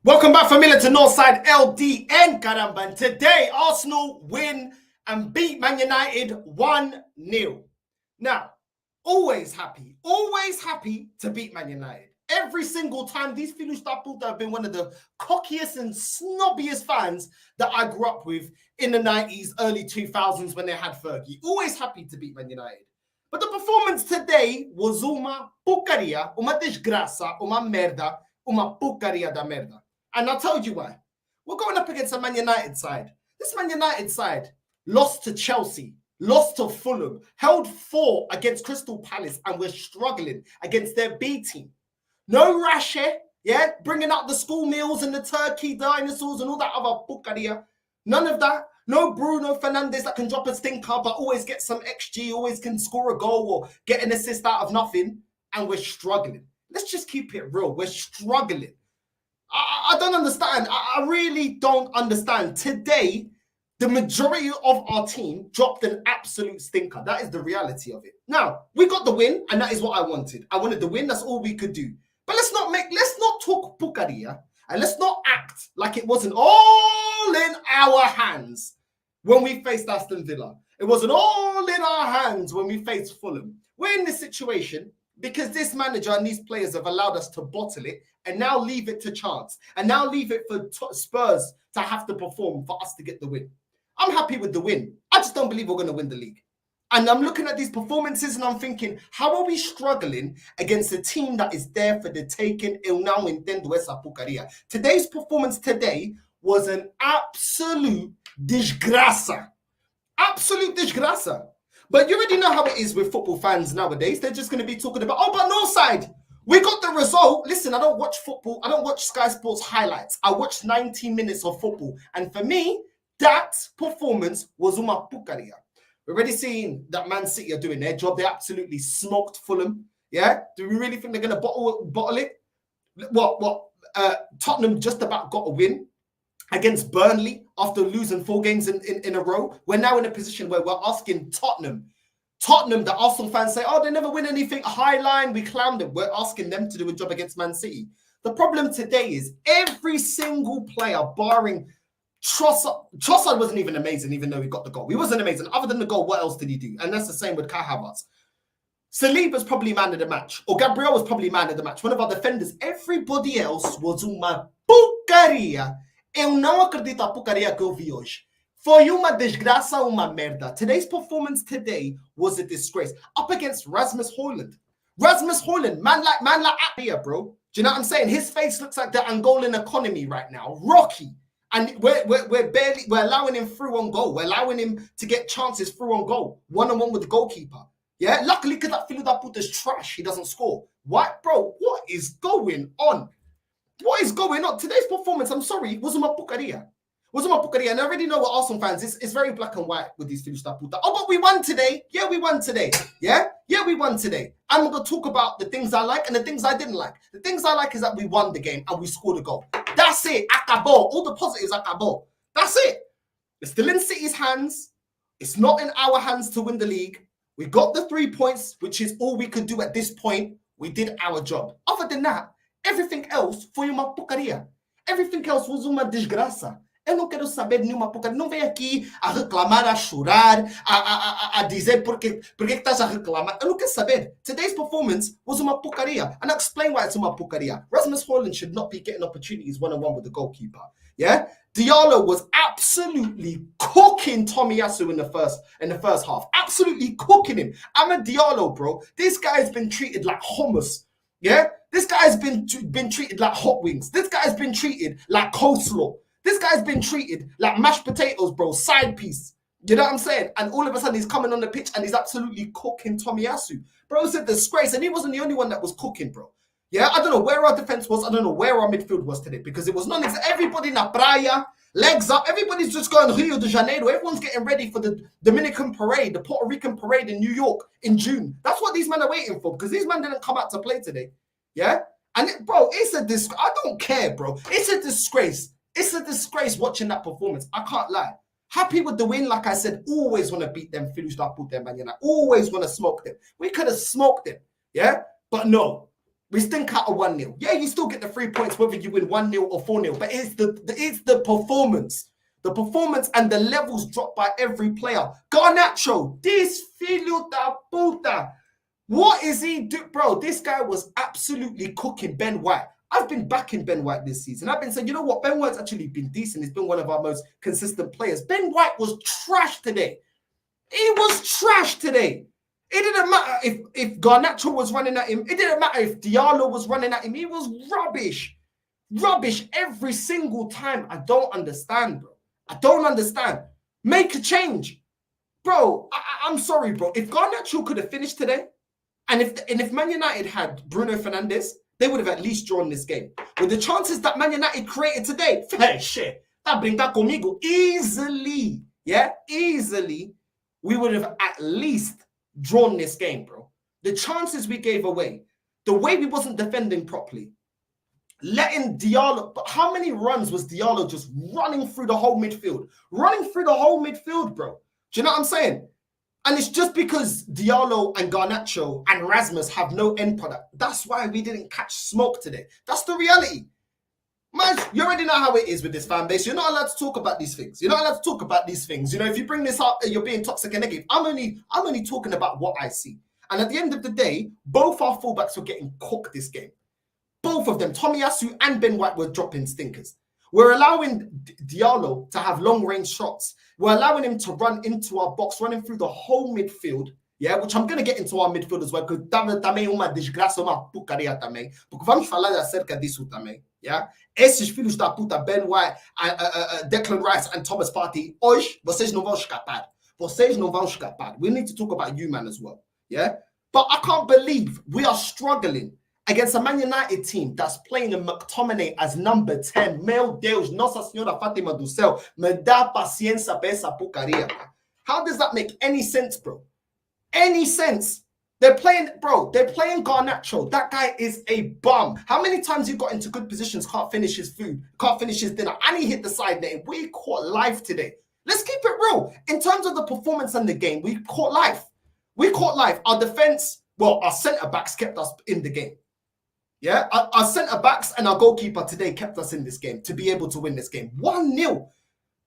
Welcome back, familia, to NorthsideLDN, caramba. And today, Arsenal win and beat Man United 1-0. Now, always happy to beat Man United. Every single time, these Filhos da Puta have been one of the cockiest and snobbiest fans that I grew up with in the 90s, early 2000s when they had Fergie. Always happy to beat Man United. But the performance today was uma porcaria, uma desgraça, uma merda, uma porcaria da merda. And I'll tell you why. We're going up against a Man United side. This Man United side lost to Chelsea, lost to Fulham, held 4 against Crystal Palace, and we're struggling against their B team. No Rashe, yeah, bringing out the school meals and the turkey dinosaurs and all that other porcaria. None of that. No Bruno Fernandes that can drop a stinker, but always get some XG, always can score a goal or get an assist out of nothing. And we're struggling. Let's just keep it real. We're struggling. I don't understand. I really don't understand. Today, the majority of our team dropped an absolute stinker. That is the reality of it. Now, we got the win, and that is what I wanted. I wanted the win. That's all we could do. But let's not talk pucaria, and let's not act like it wasn't all in our hands when we faced Aston Villa. It wasn't all in our hands when we faced Fulham. We're in this situation because this manager and these players have allowed us to bottle it and now leave it to chance. And now leave it for Spurs to have to perform for us to get the win. I'm happy with the win. I just don't believe we're going to win the league. And I'm looking at these performances and I'm thinking, how are we struggling against a team that is there for the taking? Eu não entendo essa porcaria. Today's performance today was an absolute desgraça. Absolute desgraça. But you already know how it is with football fans nowadays. They're just going to be talking about, oh, but Northside, we got the result. Listen, I don't watch football. I don't watch Sky Sports highlights. I watch 90 minutes of football. And for me, that performance was uma porcaria. We're already seeing that Man City are doing their job. They absolutely smoked Fulham. Yeah? Do we really think they're going to bottle it? Tottenham just about got a win against Burnley after losing 4 games in a row. We're now in a position where we're asking Tottenham, the Arsenal fans say, oh, they never win anything high line. We clown them. We're asking them to do a job against Man City. The problem today is every single player, barring Trossard wasn't even amazing, even though he got the goal. He wasn't amazing. Other than the goal, what else did he do? And that's the same with Havertz. Saliba's probably man of the match. Or Gabriel was probably man of the match. One of our defenders. Everybody else was uma porcaria. Eu não acredito a porcaria que eu vi hoje. Foi uma desgraça, uma merda. Today's performance today was a disgrace. Up against Rasmus Højlund. Rasmus Højlund, man like here, bro. Do you know what I'm saying? His face looks like the Angolan economy right now. Rocky. And we're allowing him through on goal. We're allowing him to get chances through on goal. 1-on-1 with the goalkeeper. Yeah? Luckily, because that Filho da Puta is trash, he doesn't score. What, bro? What is going on? What is going on? Today's performance, I'm sorry, was uma porcaria. Was uma porcaria. And I already know what Arsenal fans, it's very black and white with these Filhos da Puta. Oh, but we won today. Yeah, we won today. Yeah, we won today. I'm going to talk about the things I like and the things I didn't like. The things I like is that we won the game and we scored a goal. That's it. Acabou. All the positives, acabou. That's it. It's still in City's hands. It's not in our hands to win the league. We got the 3 points, which is all we could do at this point. We did our job. Other than that, everything else foi uma porcaria. Everything else was uma desgraça. Eu não quero saber de nenhuma porcaria. Não vem aqui a reclamar, a chorar, a dizer porque estás a reclamar. Eu não quero saber. Today's performance was uma porcaria. And I'll explain why it's uma porcaria. Rasmus Højlund should not be getting opportunities 1-on-1 with the goalkeeper. Yeah? Diallo was absolutely cooking Tomiyasu in the first half. Absolutely cooking him. I'm a Diallo, bro. This guy's been treated like hummus. Yeah? This guy's been treated like hot wings. This guy's been treated like coleslaw. This guy's been treated like mashed potatoes, bro. Side piece. You know what I'm saying? And all of a sudden, he's coming on the pitch and he's absolutely cooking Tomiyasu. Bro, it's a disgrace. And he wasn't the only one that was cooking, bro. Yeah, I don't know where our defense was. I don't know where our midfield was today because it was none. Everybody na praia, legs up. Everybody's just going Rio de Janeiro. Everyone's getting ready for the Dominican parade, the Puerto Rican parade in New York in June. That's what these men are waiting for because these men didn't come out to play today. Yeah? And, bro, it's a disgrace. I don't care, bro. It's a disgrace. It's a disgrace watching that performance. I can't lie. Happy with the win, like I said. Always want to beat them. Always want to smoke them. We could have smoked them, yeah? But no. We stink out a 1-0. Yeah, you still get the 3 points whether you win 1-0 or 4-0, but it's the performance. The performance and the levels dropped by every player. Garnacho, this filho da puta. What is he do? Bro, this guy was absolutely cooking Ben White. I've been backing Ben White this season. I've been saying, you know what? Ben White's actually been decent. He's been one of our most consistent players. Ben White was trash today. He was trash today. It didn't matter if Garnacho was running at him. It didn't matter if Diallo was running at him. He was rubbish. Rubbish every single time. I don't understand, bro. I don't understand. Make a change. Bro, I'm sorry, bro. If Garnacho could have finished today, and if Man United had Bruno Fernandes, they would have at least drawn this game. With the chances that Man United created today, hey, shit, that bring that conmigo easily. Yeah, easily. We would have at least drawn this game, bro. The chances we gave away, the way we wasn't defending properly, letting Diallo, but how many runs was Diallo just running through the whole midfield? Running through the whole midfield, bro. Do you know what I'm saying? And it's just because Diallo and Garnacho and Rasmus have no end product. That's why we didn't catch smoke today. That's the reality. Man, you already know how it is with this fan base. You're not allowed to talk about these things. You're not allowed to talk about these things. You know, if you bring this up, you're being toxic and negative. I'm only talking about what I see. And at the end of the day, both our fullbacks were getting cooked this game. Both of them, Tomiyasu and Ben White, were dropping stinkers. We're allowing Diallo to have long-range shots. We're allowing him to run into our box, running through the whole midfield. Yeah, which I'm going to get into our midfield as well, because também uma desgraça, uma porcaria também. Porque vamos falar acerca disso também. Yeah? Esses filhos da puta, Ben White, Declan Rice and Thomas Partey, hoje, vocês não vão escapar. Vocês não vão escapar. We need to talk about you, man, as well. Yeah? But I can't believe we are struggling against a Man United team that's playing a McTominay as number 10. Meu Deus, Nossa Senhora Fátima do Céu, me dá paciência para essa porcaria. How does that make any sense, bro? Any sense? They're playing Garnacho. That guy is a bum. How many times he got into good positions, can't finish his food, can't finish his dinner, and he hit the side net. We caught life today. Let's keep it real. In terms of the performance and the game, we caught life. We caught life. Our defense, well, our centre-backs kept us in the game. Yeah, our centre-backs and our goalkeeper today kept us in this game to be able to win this game. 1-0.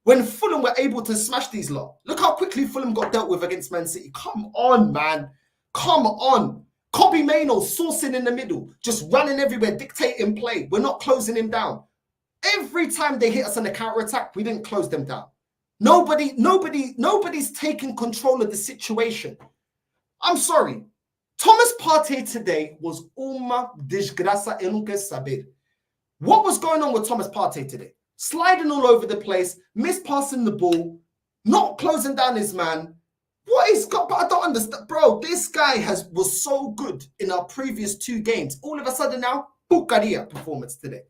When Fulham were able to smash these lot. Look how quickly Fulham got dealt with against Man City. Come on, man. Come on. Kobe Mainoo sourcing in the middle, just running everywhere, dictating play. We're not closing him down. Every time they hit us on the counter-attack, we didn't close them down. Nobody's taking control of the situation. I'm sorry. Thomas Partey today was uma desgraça, eu não quero saber. What was going on with Thomas Partey today? Sliding all over the place, mispassing the ball, not closing down his man. What is got? But I don't understand, bro. This guy was so good in our previous 2 games. All of a sudden now, porcaria performance today.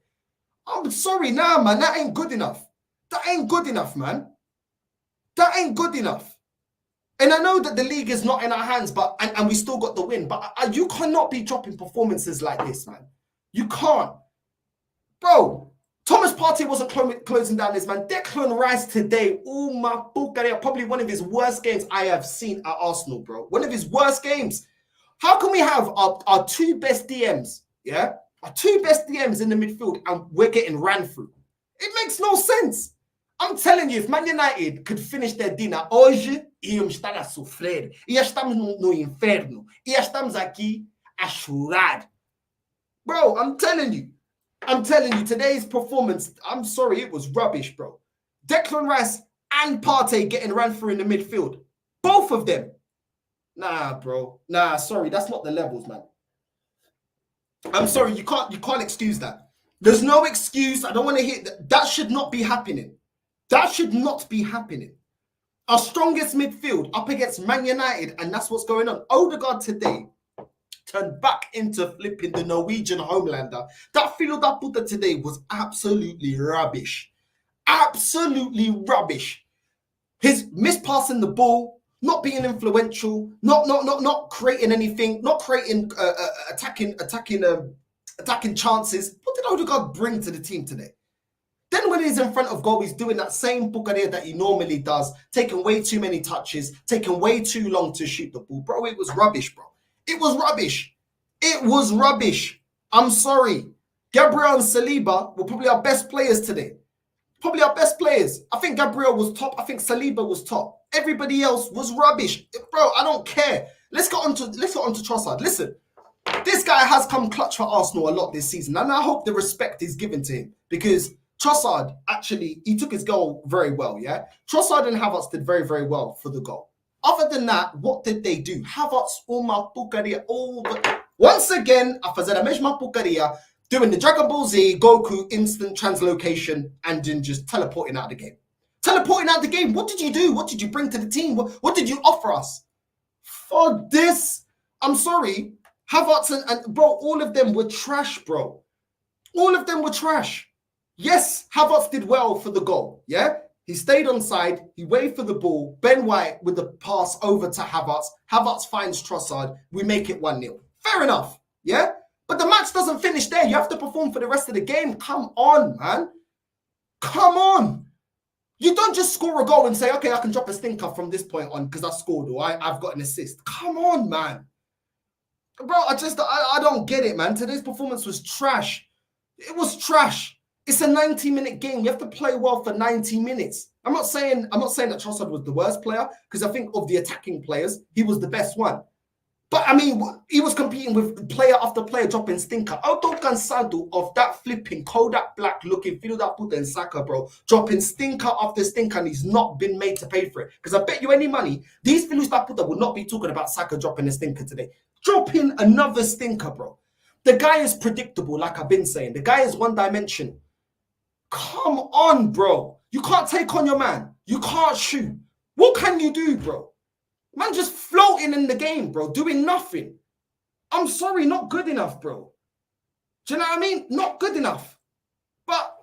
I'm sorry, nah, man. That ain't good enough. That ain't good enough, man. That ain't good enough. And I know that the league is not in our hands, but and we still got the win. But you cannot be dropping performances like this, man. You can't. Bro, Thomas Partey wasn't closing down this man. Declan Rice today, probably one of his worst games I have seen at Arsenal, bro. One of his worst games. How can we have our 2 best DMs, yeah? Our 2 best DMs in the midfield and we're getting ran through? It makes no sense. I'm telling you, if Man United could finish their dinner hoje, íamos estar a sofrer. Já estamos no inferno. Já estamos aqui a chorar. Bro, I'm telling you, today's performance, I'm sorry, it was rubbish, bro. Declan Rice and Partey getting ran through in the midfield. Both of them. Nah, bro. Nah, sorry, that's not the levels, man. I'm sorry, you can't excuse that. There's no excuse. I don't want to hear that. That should not be happening. That should not be happening. Our strongest midfield up against Man United, and that's what's going on. Odegaard today turned back into flipping the Norwegian Homelander. That filo da puta today was absolutely rubbish. Absolutely rubbish. His mispassing the ball, not being influential, not creating anything, not creating attacking chances. What did Odegaard bring to the team today? Then when he's in front of goal, he's doing that same porcaria that he normally does, taking way too many touches, taking way too long to shoot the ball. Bro, it was rubbish, bro. It was rubbish. It was rubbish. I'm sorry. Gabriel and Saliba were probably our best players today. Probably our best players. I think Gabriel was top. I think Saliba was top. Everybody else was rubbish. Bro, I don't care. Let's get on to Trossard. Listen, this guy has come clutch for Arsenal a lot this season. And I hope the respect is given to him. Because Trossard, actually, he took his goal very well, yeah? Trossard and Havertz did very, very well for the goal. Other than that, what did they do? Havertz, once again, doing the Dragon Ball Z, Goku instant translocation, and then just teleporting out of the game. Teleporting out of the game. What did you do? What did you bring to the team? What did you offer us? For this, I'm sorry. Havertz and bro, all of them were trash, bro. All of them were trash. Yes, Havertz did well for the goal, yeah? He stayed on side, he waved for the ball. Ben White with the pass over to Havertz. Havertz finds Trossard. We make it 1-0. Fair enough, yeah? But the match doesn't finish there. You have to perform for the rest of the game. Come on, man. Come on. You don't just score a goal and say, okay, I can drop a stinker from this point on because I scored or I've got an assist. Come on, man. Bro, I don't get it, man. Today's performance was trash. It was trash. It's a 90-minute game. You have to play well for 90 minutes. I'm not saying that Trossard was the worst player because I think of the attacking players, he was the best one. But I mean, he was competing with player after player dropping stinker. Auto cansado of that flipping Kodak Black looking that put in Saka, bro, dropping stinker after stinker, and he's not been made to pay for it. Because I bet you any money, these that put will not be talking about Saka dropping a stinker today. Dropping another stinker, bro. The guy is predictable, like I've been saying. The guy is one-dimensional. Come on, bro. You can't take on your man. You can't shoot. What can you do, bro? Man just floating in the game, bro, doing nothing. I'm sorry, not good enough, bro. Do you know what I mean? Not good enough. But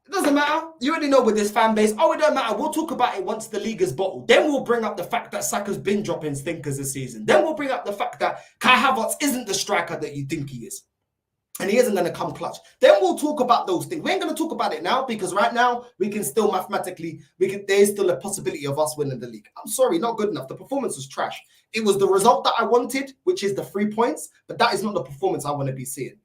it doesn't matter. You already know with this fan base. Oh, it don't matter. We'll talk about it once the league is bottled. Then we'll bring up the fact that Saka's been dropping stinkers this season. Then we'll bring up the fact that Kai Havertz isn't the striker that you think he is. And he isn't going to come clutch. Then we'll talk about those things. We ain't going to talk about it now because right now we can still mathematically, there's still a possibility of us winning the league. I'm sorry, not good enough. The performance was trash. It was the result that I wanted, which is the 3 points, but that is not the performance I want to be seeing.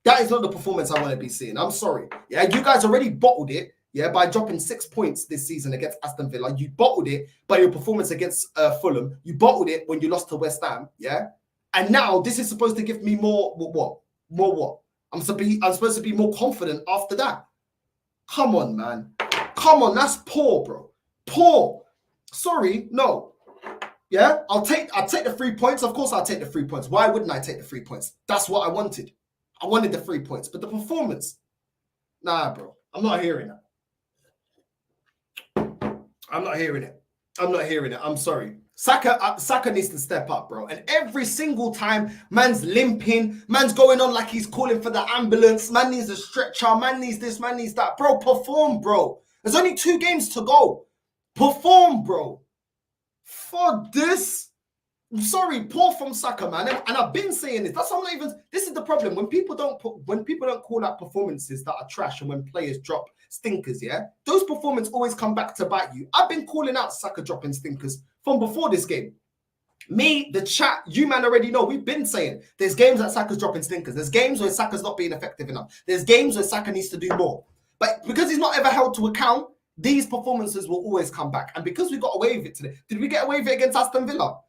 That is not the performance I want to be seeing. I'm sorry. Yeah, you guys already bottled it, yeah, by dropping 6 points this season against Aston Villa. You bottled it by your performance against Fulham. You bottled it when you lost to West Ham, yeah? And now this is supposed to give me more, what? More what? I'm supposed to be more confident after that. Come on, man. Come on, that's poor, bro. Poor. Sorry, no. Yeah, I'll take the 3 points. Of course I'll take the 3 points. Why wouldn't I take the 3 points? That's what I wanted. I wanted the 3 points. But the performance, nah, bro. I'm not hearing it. I'm not hearing it. I'm sorry. Saka needs to step up, bro. And every single time, man's limping, man's going on like he's calling for the ambulance, man needs a stretcher, man needs this, man needs that. Bro, perform, bro. There's only 2 games to go. Perform, bro. For this, I'm sorry, poor from Saka, man. And I've been saying this. That's why I'm not even. This is the problem. When people don't call out performances that are trash and when players drop stinkers, yeah, those performances always come back to bite you. I've been calling out Saka dropping stinkers from before this game. Me, the chat, you man already know. We've been saying there's games that Saka's dropping stinkers. There's games where Saka's not being effective enough. There's games where Saka needs to do more. But because he's not ever held to account, these performances will always come back. And because we got away with it today, did we get away with it against Aston Villa?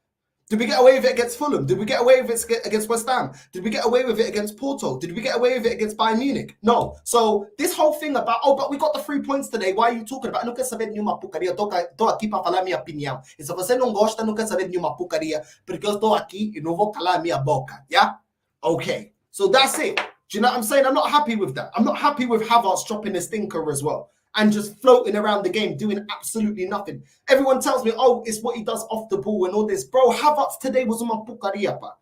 Did we get away with it against Fulham? Did we get away with it against West Ham? Did we get away with it against Porto? Did we get away with it against Bayern Munich? No. So this whole thing about, oh, but we got the 3 points today. Why are you talking about? Eu não quero saber nenhuma porcaria. Tô aqui para falar minha opinião. E se você não gosta, não quer saber nenhuma porcaria, porque eu estou aqui e não vou calar minha boca. Yeah? Okay. So that's it. Do you know what I'm saying? I'm not happy with that. I'm not happy with Havertz dropping a stinker as well and just floating around the game, doing absolutely nothing. Everyone tells me, oh, it's what he does off the ball and all this. Bro, Havertz today was uma porcaria, pa.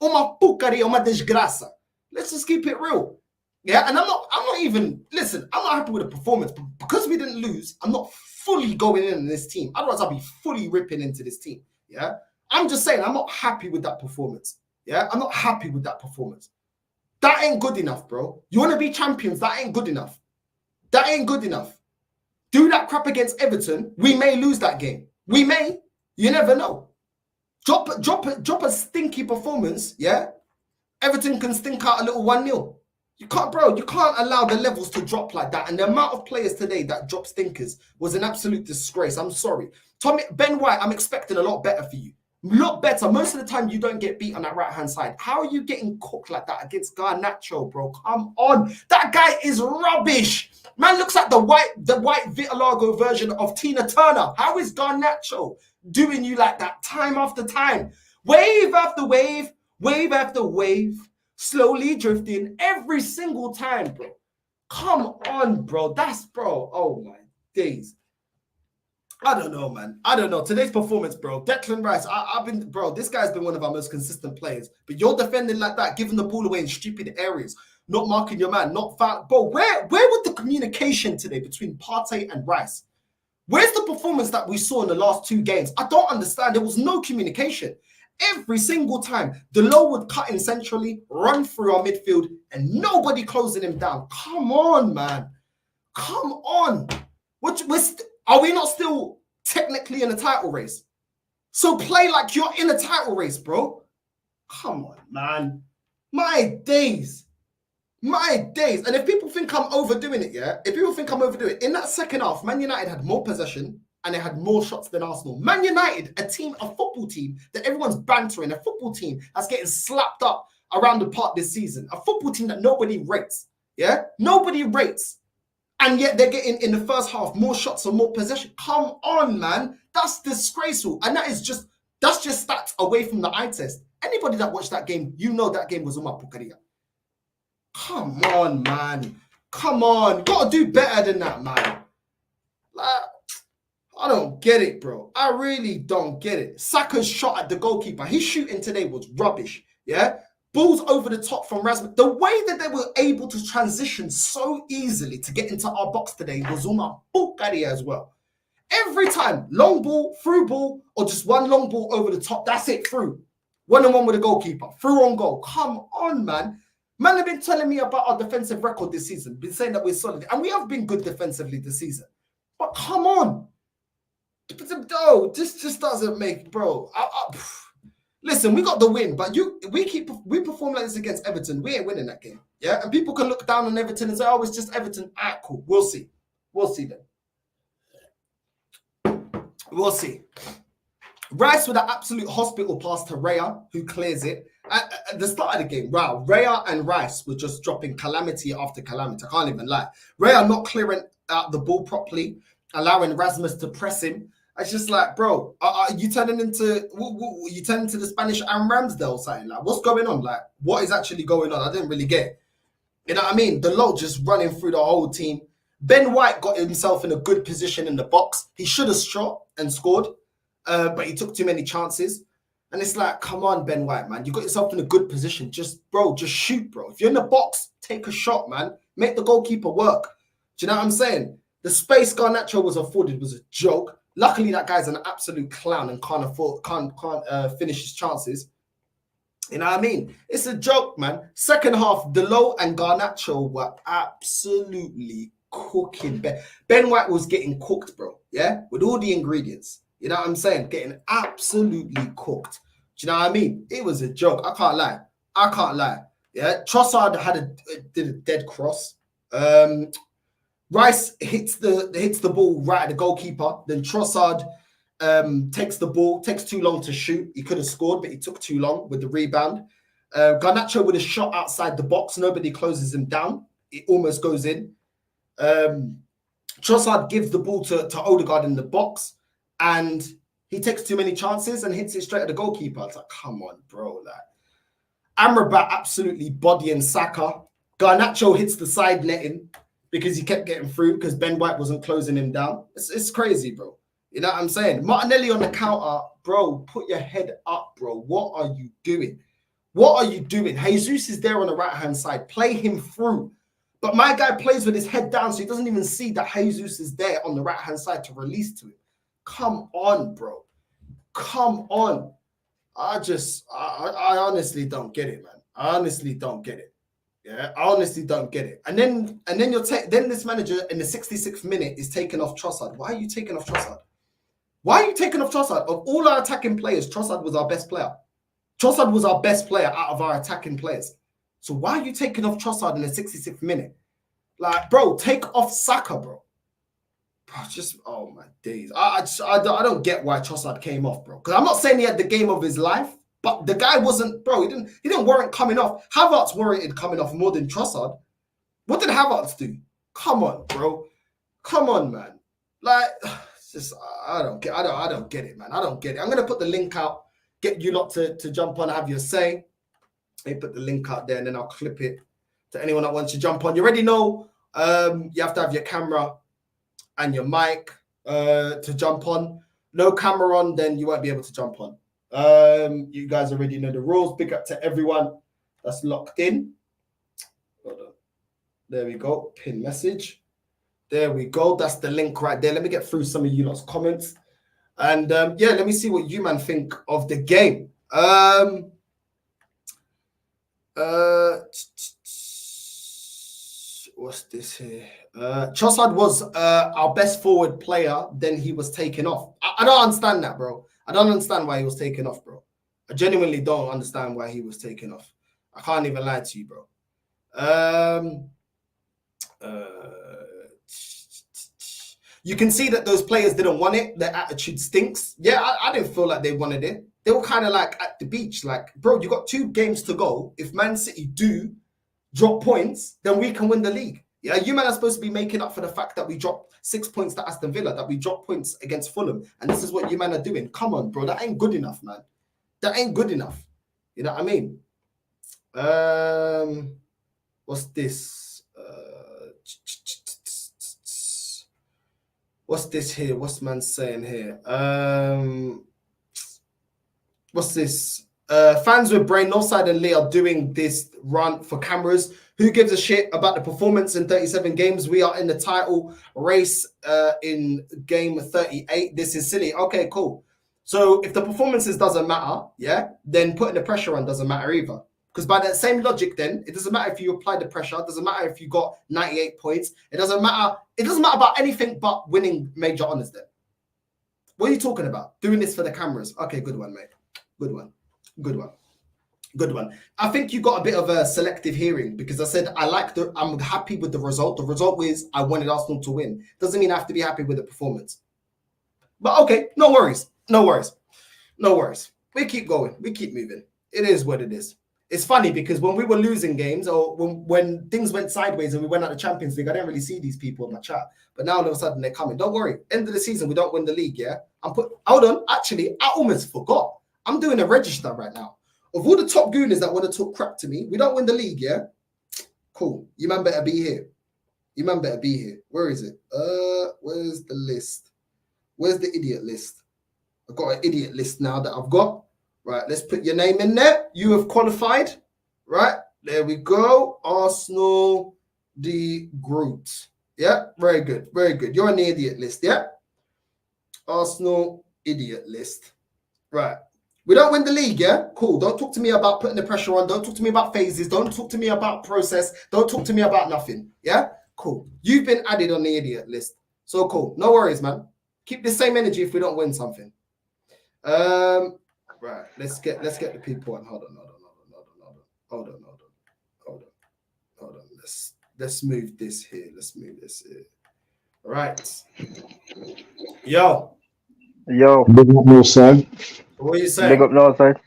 Uma porcaria, uma desgraça. Let's just keep it real. Yeah, and I'm not happy with the performance, but because we didn't lose, I'm not fully going in this team. Otherwise, I'll be fully ripping into this team. Yeah, I'm just saying, I'm not happy with that performance. Yeah, I'm not happy with that performance. That ain't good enough, bro. You want to be champions, that ain't good enough. That ain't good enough. Do that crap against Everton, we may lose that game. We may. You never know. Drop a stinky performance, yeah? Everton can stink out a little 1-0. You can't, bro. You can't allow the levels to drop like that. And the amount of players today that drop stinkers was an absolute disgrace. I'm sorry, Ben White. I'm expecting a lot better for you. A lot better. Most of the time, you don't get beat on that right-hand side. How are you getting cooked like that against Garnacho, bro? Come on, that guy is rubbish. Man looks like the white Vitiligo version of Tina Turner. How is Garnacho doing you like that time after time? Wave after wave, wave after wave, slowly drifting every single time, bro. Come on, bro. That's, bro. Oh, my days. I don't know, man. I don't know. Today's performance, bro. Declan Rice, I've been, bro, this guy's been one of our most consistent players. But you're defending like that, giving the ball away in stupid areas, not marking your man, not foul. Bro, where was the communication today between Partey and Rice? Where's the performance that we saw in the last 2 games? I don't understand. There was no communication. Every single time, the low would cut in centrally, run through our midfield, and nobody closing him down. Come on, man. Come on. Are we not still technically in a title race? So play like you're in a title race, bro. Come on, man. My days. My days. And if people think I'm overdoing it, yeah? If people think I'm overdoing it, in that second half, Man United had more possession and they had more shots than Arsenal. Man United, a football team that everyone's bantering, a football team that's getting slapped up around the park this season, a football team that nobody rates, yeah? Nobody rates. And yet they're getting, in the first half, more shots and more possession. Come on, man. That's disgraceful. And that's just stats away from the eye test. Anybody that watched that game, you know that game was Uma Pukaria. Come on, man. Come on. Got to do better than that, man. Like, I don't get it, bro. I really don't get it. Saka's shot at the goalkeeper. His shooting today was rubbish, yeah? Balls over the top from Rasmus. The way that they were able to transition so easily to get into our box today was Uma Pukaria as well. Every time, long ball, through ball, or just one long ball over the top, that's it, through. 1-on-1 with the goalkeeper, through on goal. Come on, man. Man have been telling me about our defensive record this season, been saying that we're solid, and we have been good defensively this season. But come on. No, this just doesn't make, bro. Listen, we got the win, but we perform like this against Everton. We ain't winning that game, yeah. And people can look down on Everton and say, "Oh, it's just Everton." Ah, cool. We'll see. We'll see then. We'll see. Rice with an absolute hospital pass to Raya, who clears it at the start of the game. Wow, Raya and Rice were just dropping calamity after calamity. I can't even lie. Raya not clearing out the ball properly, allowing Rasmus to press him. It's just like, bro, you turning into the Spanish Aaron Ramsdale or something? Like, what's going on? Like, what is actually going on? I didn't really get it. You know what I mean? The low just running through the whole team. Ben White got himself in a good position in the box. He should have shot and scored, but he took too many chances. And it's like, come on, Ben White, man. You got yourself in a good position. Just shoot, bro. If you're in the box, take a shot, man. Make the goalkeeper work. Do you know what I'm saying? The space Garnacho was afforded was a joke. Luckily, that guy's an absolute clown and can't finish his chances. You know what I mean? It's a joke, man. Second half, Delo and Garnacho were absolutely cooking. Ben White was getting cooked, bro. Yeah? With all the ingredients. You know what I'm saying? Getting absolutely cooked. Do you know what I mean? It was a joke. I can't lie. Yeah? Trossard did a dead cross. Rice hits the ball right at the goalkeeper. Then Trossard takes the ball, takes too long to shoot. He could have scored, but he took too long with the rebound. Garnacho with a shot outside the box. Nobody closes him down. It almost goes in. Trossard gives the ball to Odegaard in the box, and he takes too many chances and hits it straight at the goalkeeper. It's like, come on, bro. Like, Amrabat absolutely bodying Saka. Garnacho hits the side netting because he kept getting through because Ben White wasn't closing him down. It's crazy, bro. You know what I'm saying? Martinelli on the counter, bro, put your head up, bro. What are you doing? What are you doing? Jesus is there on the right-hand side. Play him through. But my guy plays with his head down, so he doesn't even see that Jesus is there on the right-hand side to release to him. Come on, bro. Come on. I honestly don't get it, man. I honestly don't get it. Yeah, I honestly don't get it. And then then this manager in the 66th minute is taking off Trossard. Why are you taking off Trossard? Why are you taking off Trossard? Of all our attacking players, Trossard was our best player. Trossard was our best player out of our attacking players. So why are you taking off Trossard in the 66th minute? Like, bro, take off Saka, bro. Bro, just, oh my days. I don't get why Trossard came off, bro. Because I'm not saying he had the game of his life, but the guy wasn't, bro, he didn't warrant coming off. Havertz warranted coming off more than Trossard. What did Havertz do? Come on, bro. Come on, man. Like, it's just, I don't get it, man. I don't get it. I'm gonna put the link out, get you lot to jump on, have your say. They put the link out there and then I'll clip it to anyone that wants to jump on. You already know you have to have your camera and your mic to jump on. No camera on, then you won't be able to jump on. You guys already know the rules. Big up to everyone that's locked in. Hold on. There we go. Pin message. There we go. That's the link right there. Let me get through some of you lot's comments. And yeah, let me see what you man think of the game. What's this here? Trossard was our best forward player, then he was taken off. I don't understand that, bro. I don't understand why he was taken off, bro. I genuinely don't understand why he was taken off. I can't even lie to you, bro. You can see that those players didn't want it. Their attitude stinks. Yeah, I didn't feel like they wanted it. They were kind of like at the beach. Like, bro, you got 2 games to go. If Man City do drop points, then we can win the league. Yeah, you man are supposed to be making up for the fact that we dropped 6 points to Aston Villa, that we dropped points against Fulham. And this is what you man are doing. Come on, bro. That ain't good enough, man. That ain't good enough. You know what I mean? What's this? What's this here? What's man saying here? What's this? Fans with brain, Northside and Lee are doing this run for cameras. Who gives a shit about the performance in 37 games? We are in the title race in game 38. This is silly. Okay, cool. So if the performances doesn't matter, yeah, then putting the pressure on doesn't matter either. Because by that same logic, then it doesn't matter if you apply the pressure. It doesn't matter if you got 98 points. It doesn't matter. It doesn't matter about anything but winning major honors. Then what are you talking about? Doing this for the cameras? Okay, good one, mate. Good one. Good one. Good one. I think you got a bit of a selective hearing because I said I'm happy with the result. The result is I wanted Arsenal to win. Doesn't mean I have to be happy with the performance. But okay, no worries. No worries. No worries. We keep going. We keep moving. It is what it is. It's funny because when we were losing games or when things went sideways and we went out of Champions League, I didn't really see these people in my chat. But now all of a sudden they're coming. Don't worry. End of the season, we don't win the league, yeah? Hold on. Actually, I almost forgot. I'm doing a register right now. Of all the top gooners that want to talk crap to me, we don't win the league, yeah? Cool. You man better be here. You man better be here. Where is it? Where's the list? Where's the idiot list? I've got an idiot list now that I've got. Right, let's put your name in there. You have qualified. Right, there we go. Arsenal, the Groot. Yeah, very good. Very good. You're on the idiot list, yeah? Arsenal, idiot list. Right. We don't win the league, yeah? Cool. Don't talk to me about putting the pressure on. Don't talk to me about phases. Don't talk to me about process. Don't talk to me about nothing, yeah? Cool. You've been added on the idiot list. So cool. No worries, man. Keep the same energy if we don't win something. Right, let's get the people on. Hold on. Let's move this here. All right. Yo. Big up Northside. What are you saying? Big up Northside.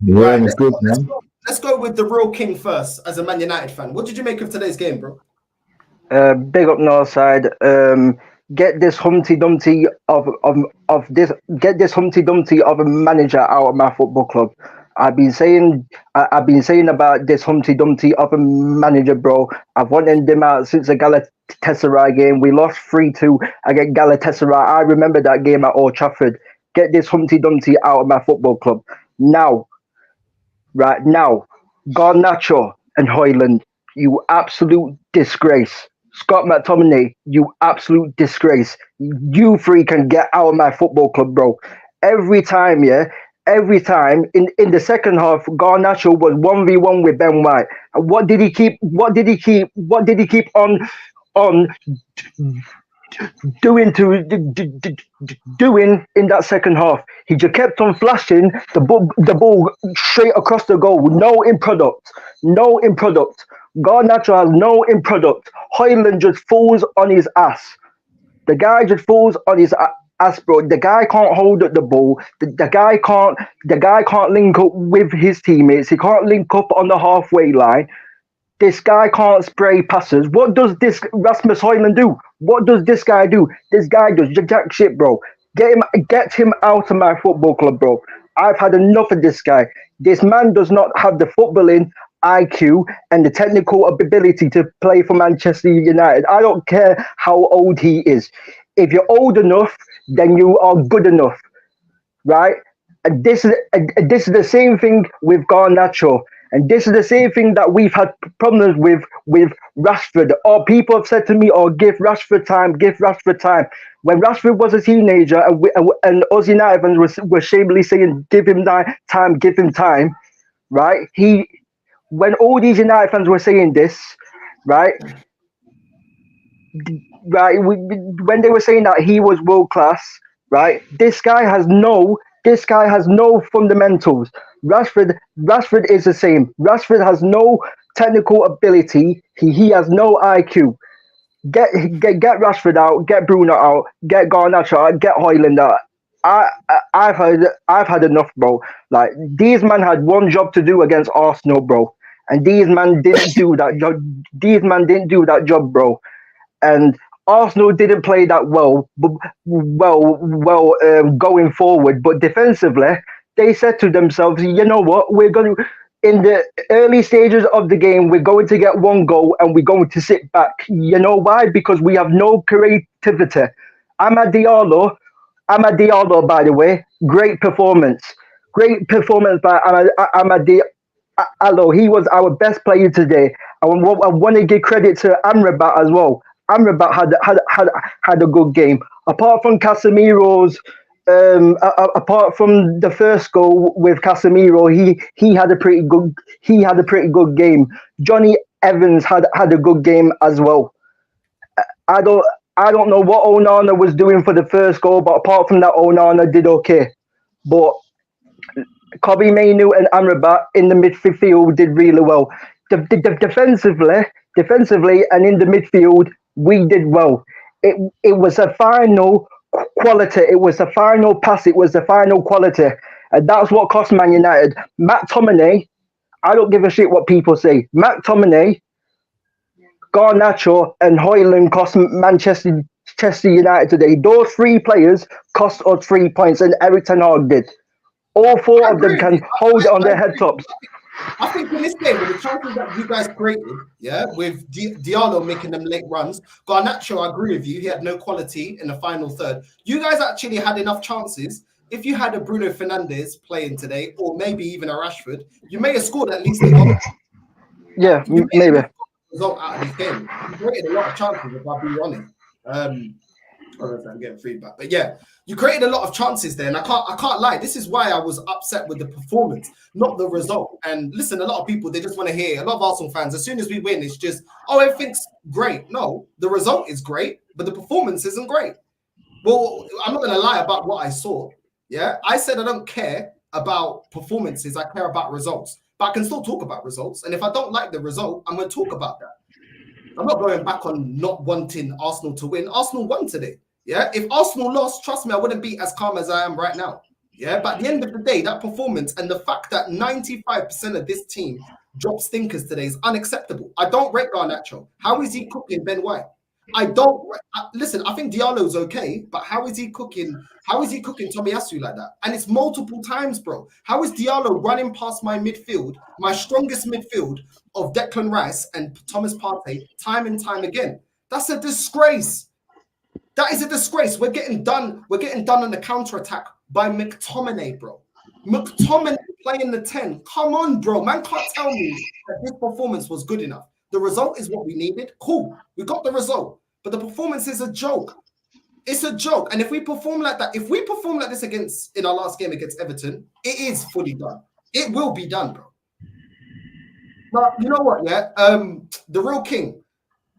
Yeah, right, it's good, man. Let's go with the real king first. As a Man United fan, what did you make of today's game, bro? Big up Northside. Get this Humpty Dumpty of a manager out of my football club. I've been saying about this Humpty Dumpty of a manager, bro. I've wanted them out since the Galatasaray game. We lost 3-2 against Galatasaray. I remember that game at Old Trafford. Get this Humpty Dumpty out of my football club now. Right now, Garnacho and Højlund, you absolute disgrace. Scott McTominay, you absolute disgrace. You three can get out of my football club, bro. Every time in the second half, Garnacho was 1v1 with Ben White. And what did he keep on doing in that second half. He just kept on flashing the ball straight across the goal. No in product. No in product. Garnacho has no in product. Højlund just falls on his ass. The guy just falls on his ass, bro. The guy can't hold up the ball. The guy can't link up with his teammates. He can't link up on the halfway line. This guy can't spray passes. What does this Rasmus Højlund do? What does this guy do? This guy does jack shit, bro. Get him out of my football club, bro. I've had enough of this guy. This man does not have the footballing IQ and the technical ability to play for Manchester United. I don't care how old he is. If you're old enough, then you are good enough, right? And this is the same thing with Garnacho. And this is the same thing that we've had problems with Rashford. Or people have said to me, "Oh, give Rashford time, give Rashford time." When Rashford was a teenager, and us United fans were shamefully saying, "Give him time, give him time," right? When all these United fans were saying this, right, when they were saying that he was world class, right? This guy has no fundamentals. Rashford is the same. Rashford has no technical ability. He has no IQ. Get Rashford out. Get Bruno out. Get Garnacho out. Get Højlund out. I've had enough, bro. Like, these men had one job to do against Arsenal, bro, and these men didn't do that job. These men didn't do that job, bro. And Arsenal didn't play that well going forward, but defensively, they said to themselves, "You know what? We're going to, in the early stages of the game, we're going to get one goal and we're going to sit back." You know why? Because we have no creativity. Amad Diallo, by the way, great performance by Amad Diallo. He was our best player today. I want to give credit to Amrabat as well. Amrabat had a good game. Apart from Casemiro's, apart from the first goal with Casemiro, he had a pretty good game. Johnny Evans had a good game as well. I don't know what Onana was doing for the first goal, but apart from that, Onana did okay. But Kobe Mainu and Amrabat in the midfield did really well. Defensively and in the midfield, we did well. It was a final quality. It was the final pass. It was the final quality. And that's what cost Man United. McTominay, I don't give a shit what people say. McTominay, Garnacho and Højlund cost Manchester United today. Those three players cost us 3 points, and Erik Ten Hag did. All four of them can hold it on their head tops. I think in this game, with the chances that you guys created, yeah, with Diallo making them late runs, Garnacho, I agree with you, he had no quality in the final third. You guys actually had enough chances. If you had a Bruno Fernandes playing today, or maybe even a Rashford, you may have scored at least a goal. Yeah, maybe. Result out of this game. You created a lot of chances, if I'll be honest. I don't know if I'm getting feedback, but yeah, you created a lot of chances there, and I can't lie. This is why I was upset with the performance, not the result. And listen, a lot of people, they just want to hear. A lot of Arsenal fans, as soon as we win, it's just, oh, everything's great. No, the result is great, but the performance isn't great. Well, I'm not going to lie about what I saw. Yeah, I said I don't care about performances. I care about results, but I can still talk about results. And if I don't like the result, I'm going to talk about that. I'm not going back on not wanting Arsenal to win. Arsenal won today. Yeah, if Arsenal lost, trust me, I wouldn't be as calm as I am right now. Yeah, but at the end of the day, that performance and the fact that 95% of this team dropped stinkers today is unacceptable. I don't rate Garnacho. How is he cooking Ben White? Listen, I think Diallo's okay, but how is he cooking? How is he cooking Tomiyasu like that? And it's multiple times, bro. How is Diallo running past my midfield, my strongest midfield of Declan Rice and Thomas Partey, time and time again? That's a disgrace. That is a disgrace. We're getting done. We're getting done on the counter-attack by McTominay, bro. McTominay playing the 10. Come on, bro. Man can't tell me that this performance was good enough. The result is what we needed. Cool. We got the result. But the performance is a joke. It's a joke. And if we perform like that, if we perform like this in our last game against Everton, it is fully done. It will be done, bro. But you know what, yeah? The real king,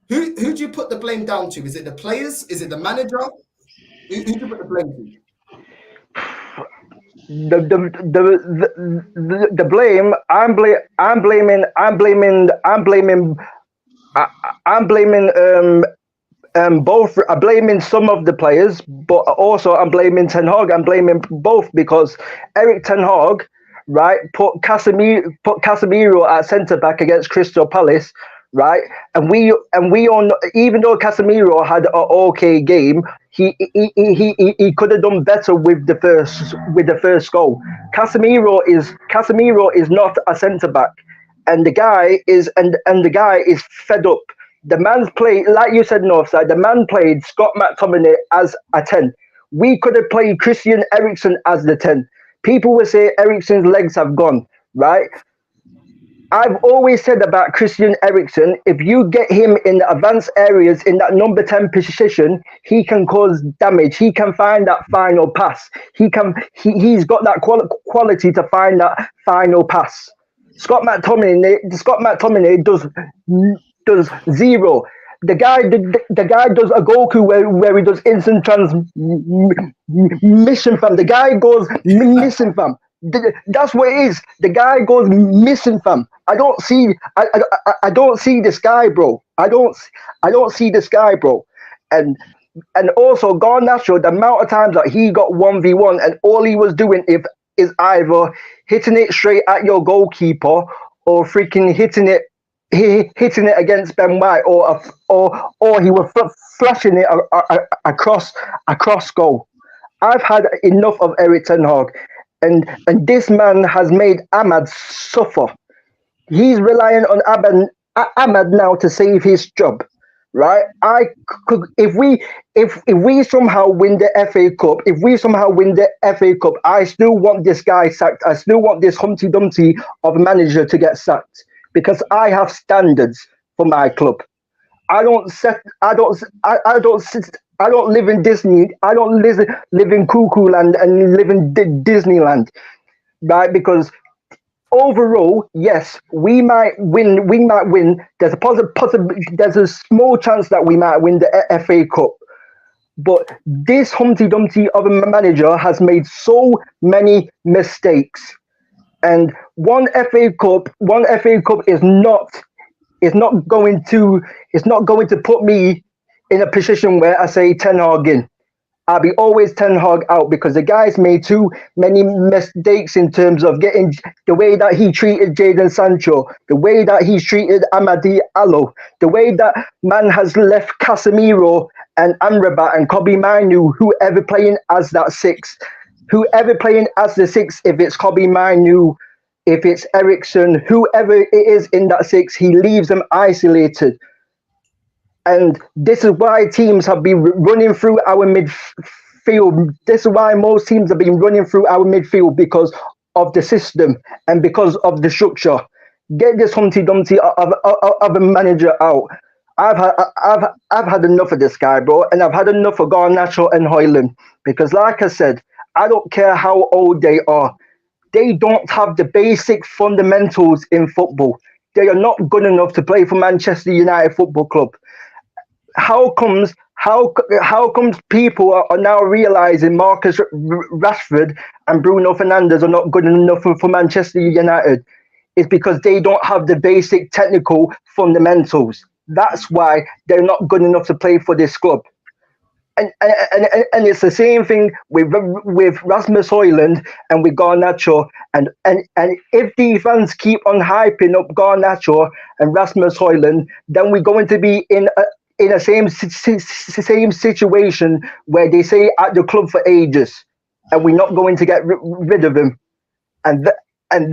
Who do you put the blame down to? Is it the players? Is it the manager? Who do you put the blame to? The blame. I'm blaming both. I'm blaming some of the players, but also I'm blaming Ten Hag. I'm blaming both because Eric Ten Hag, right, put Casemiro at centre back against Crystal Palace, right, and we all know, even though Casemiro had an okay game, he could have done better with the first goal. Casemiro is not a centre back, and the guy is fed up. The man's played, like you said, Northside. The man played Scott McTominay as a 10. We could have played Christian Eriksen as the 10. People will say Eriksen's legs have gone, right? I've always said about Christian Eriksen, if you get him in the advanced areas in that number 10 position, he can cause damage. He can find that final pass. He's got that quality to find that final pass. Scott McTominay does zero. The guy does a Goku where he does instant transmission, fam. The guy goes missing, fam. That's what it is. The guy goes missing, fam. I don't see this guy, bro. I don't see this guy, bro. And also Garnacho, the amount of times that he got 1v1 and all he was doing is either hitting it straight at your goalkeeper or freaking hitting it against Ben White, or he was flashing it across goal. I've had enough of Eric Ten Hag, and this man has made Ahmad suffer. He's relying on Ahmad now to save his job, right? If we somehow win the FA Cup, I still want this guy sacked. I still want this Humpty Dumpty of a manager to get sacked. Because I have standards for my club. I don't live in Disney. I don't live in Cuckoo Land and live in Disneyland, right? Because overall, yes, we might win. There's there's a small chance that we might win the FA Cup. But this Humpty Dumpty of a manager has made so many mistakes. And one FA Cup is not going to put me in a position where I say Ten Hag in. I'll be always Ten Hag out because the guy's made too many mistakes in terms of getting the way that he treated Jadon Sancho, the way that he's treated Amadi Allo, the way that man has left Casemiro and Amrabat and Kobe Mainu, whoever playing as that 6. Whoever playing as the 6, if it's Kobe Mainu, if it's Eriksen, whoever it is in that 6, he leaves them isolated. And this is why teams have been running through our midfield. This is why most teams have been running through our midfield, because of the system and because of the structure. Get this Humpty Dumpty of a manager out. I've had enough of this guy, bro, and I've had enough of Garnacho and Højlund, because like I said, I don't care how old they are. They don't have the basic fundamentals in football. They are not good enough to play for Manchester United Football Club. How comes people are now realizing Marcus Rashford and Bruno Fernandes are not good enough for Manchester United? It's because they don't have the basic technical fundamentals. That's why they're not good enough to play for this club. And it's the same thing with Rasmus Højlund and with Garnacho. And if the fans keep on hyping up Garnacho and Rasmus Højlund, then we're going to be in a same situation where they say at the club for ages, and we're not going to get rid of him. And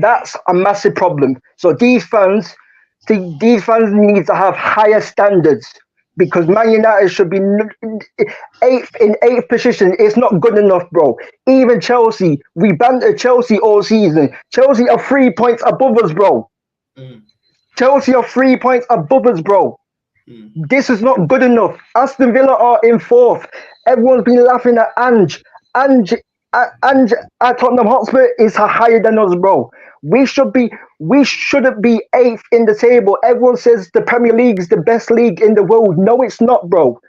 that's a massive problem. So these fans need to have higher standards. Because Man United should be eighth position. It's not good enough, bro. Even Chelsea, we bantered Chelsea all season. Chelsea are 3 points above us, bro. Chelsea are 3 points above us, bro. This is not good enough. Aston Villa are in 4th. Everyone's been laughing at Ange at Tottenham Hotspur is higher than us, bro. We should be We shouldn't be 8th in the table. Everyone says the Premier League is the best league in the world. No, it's not, bro.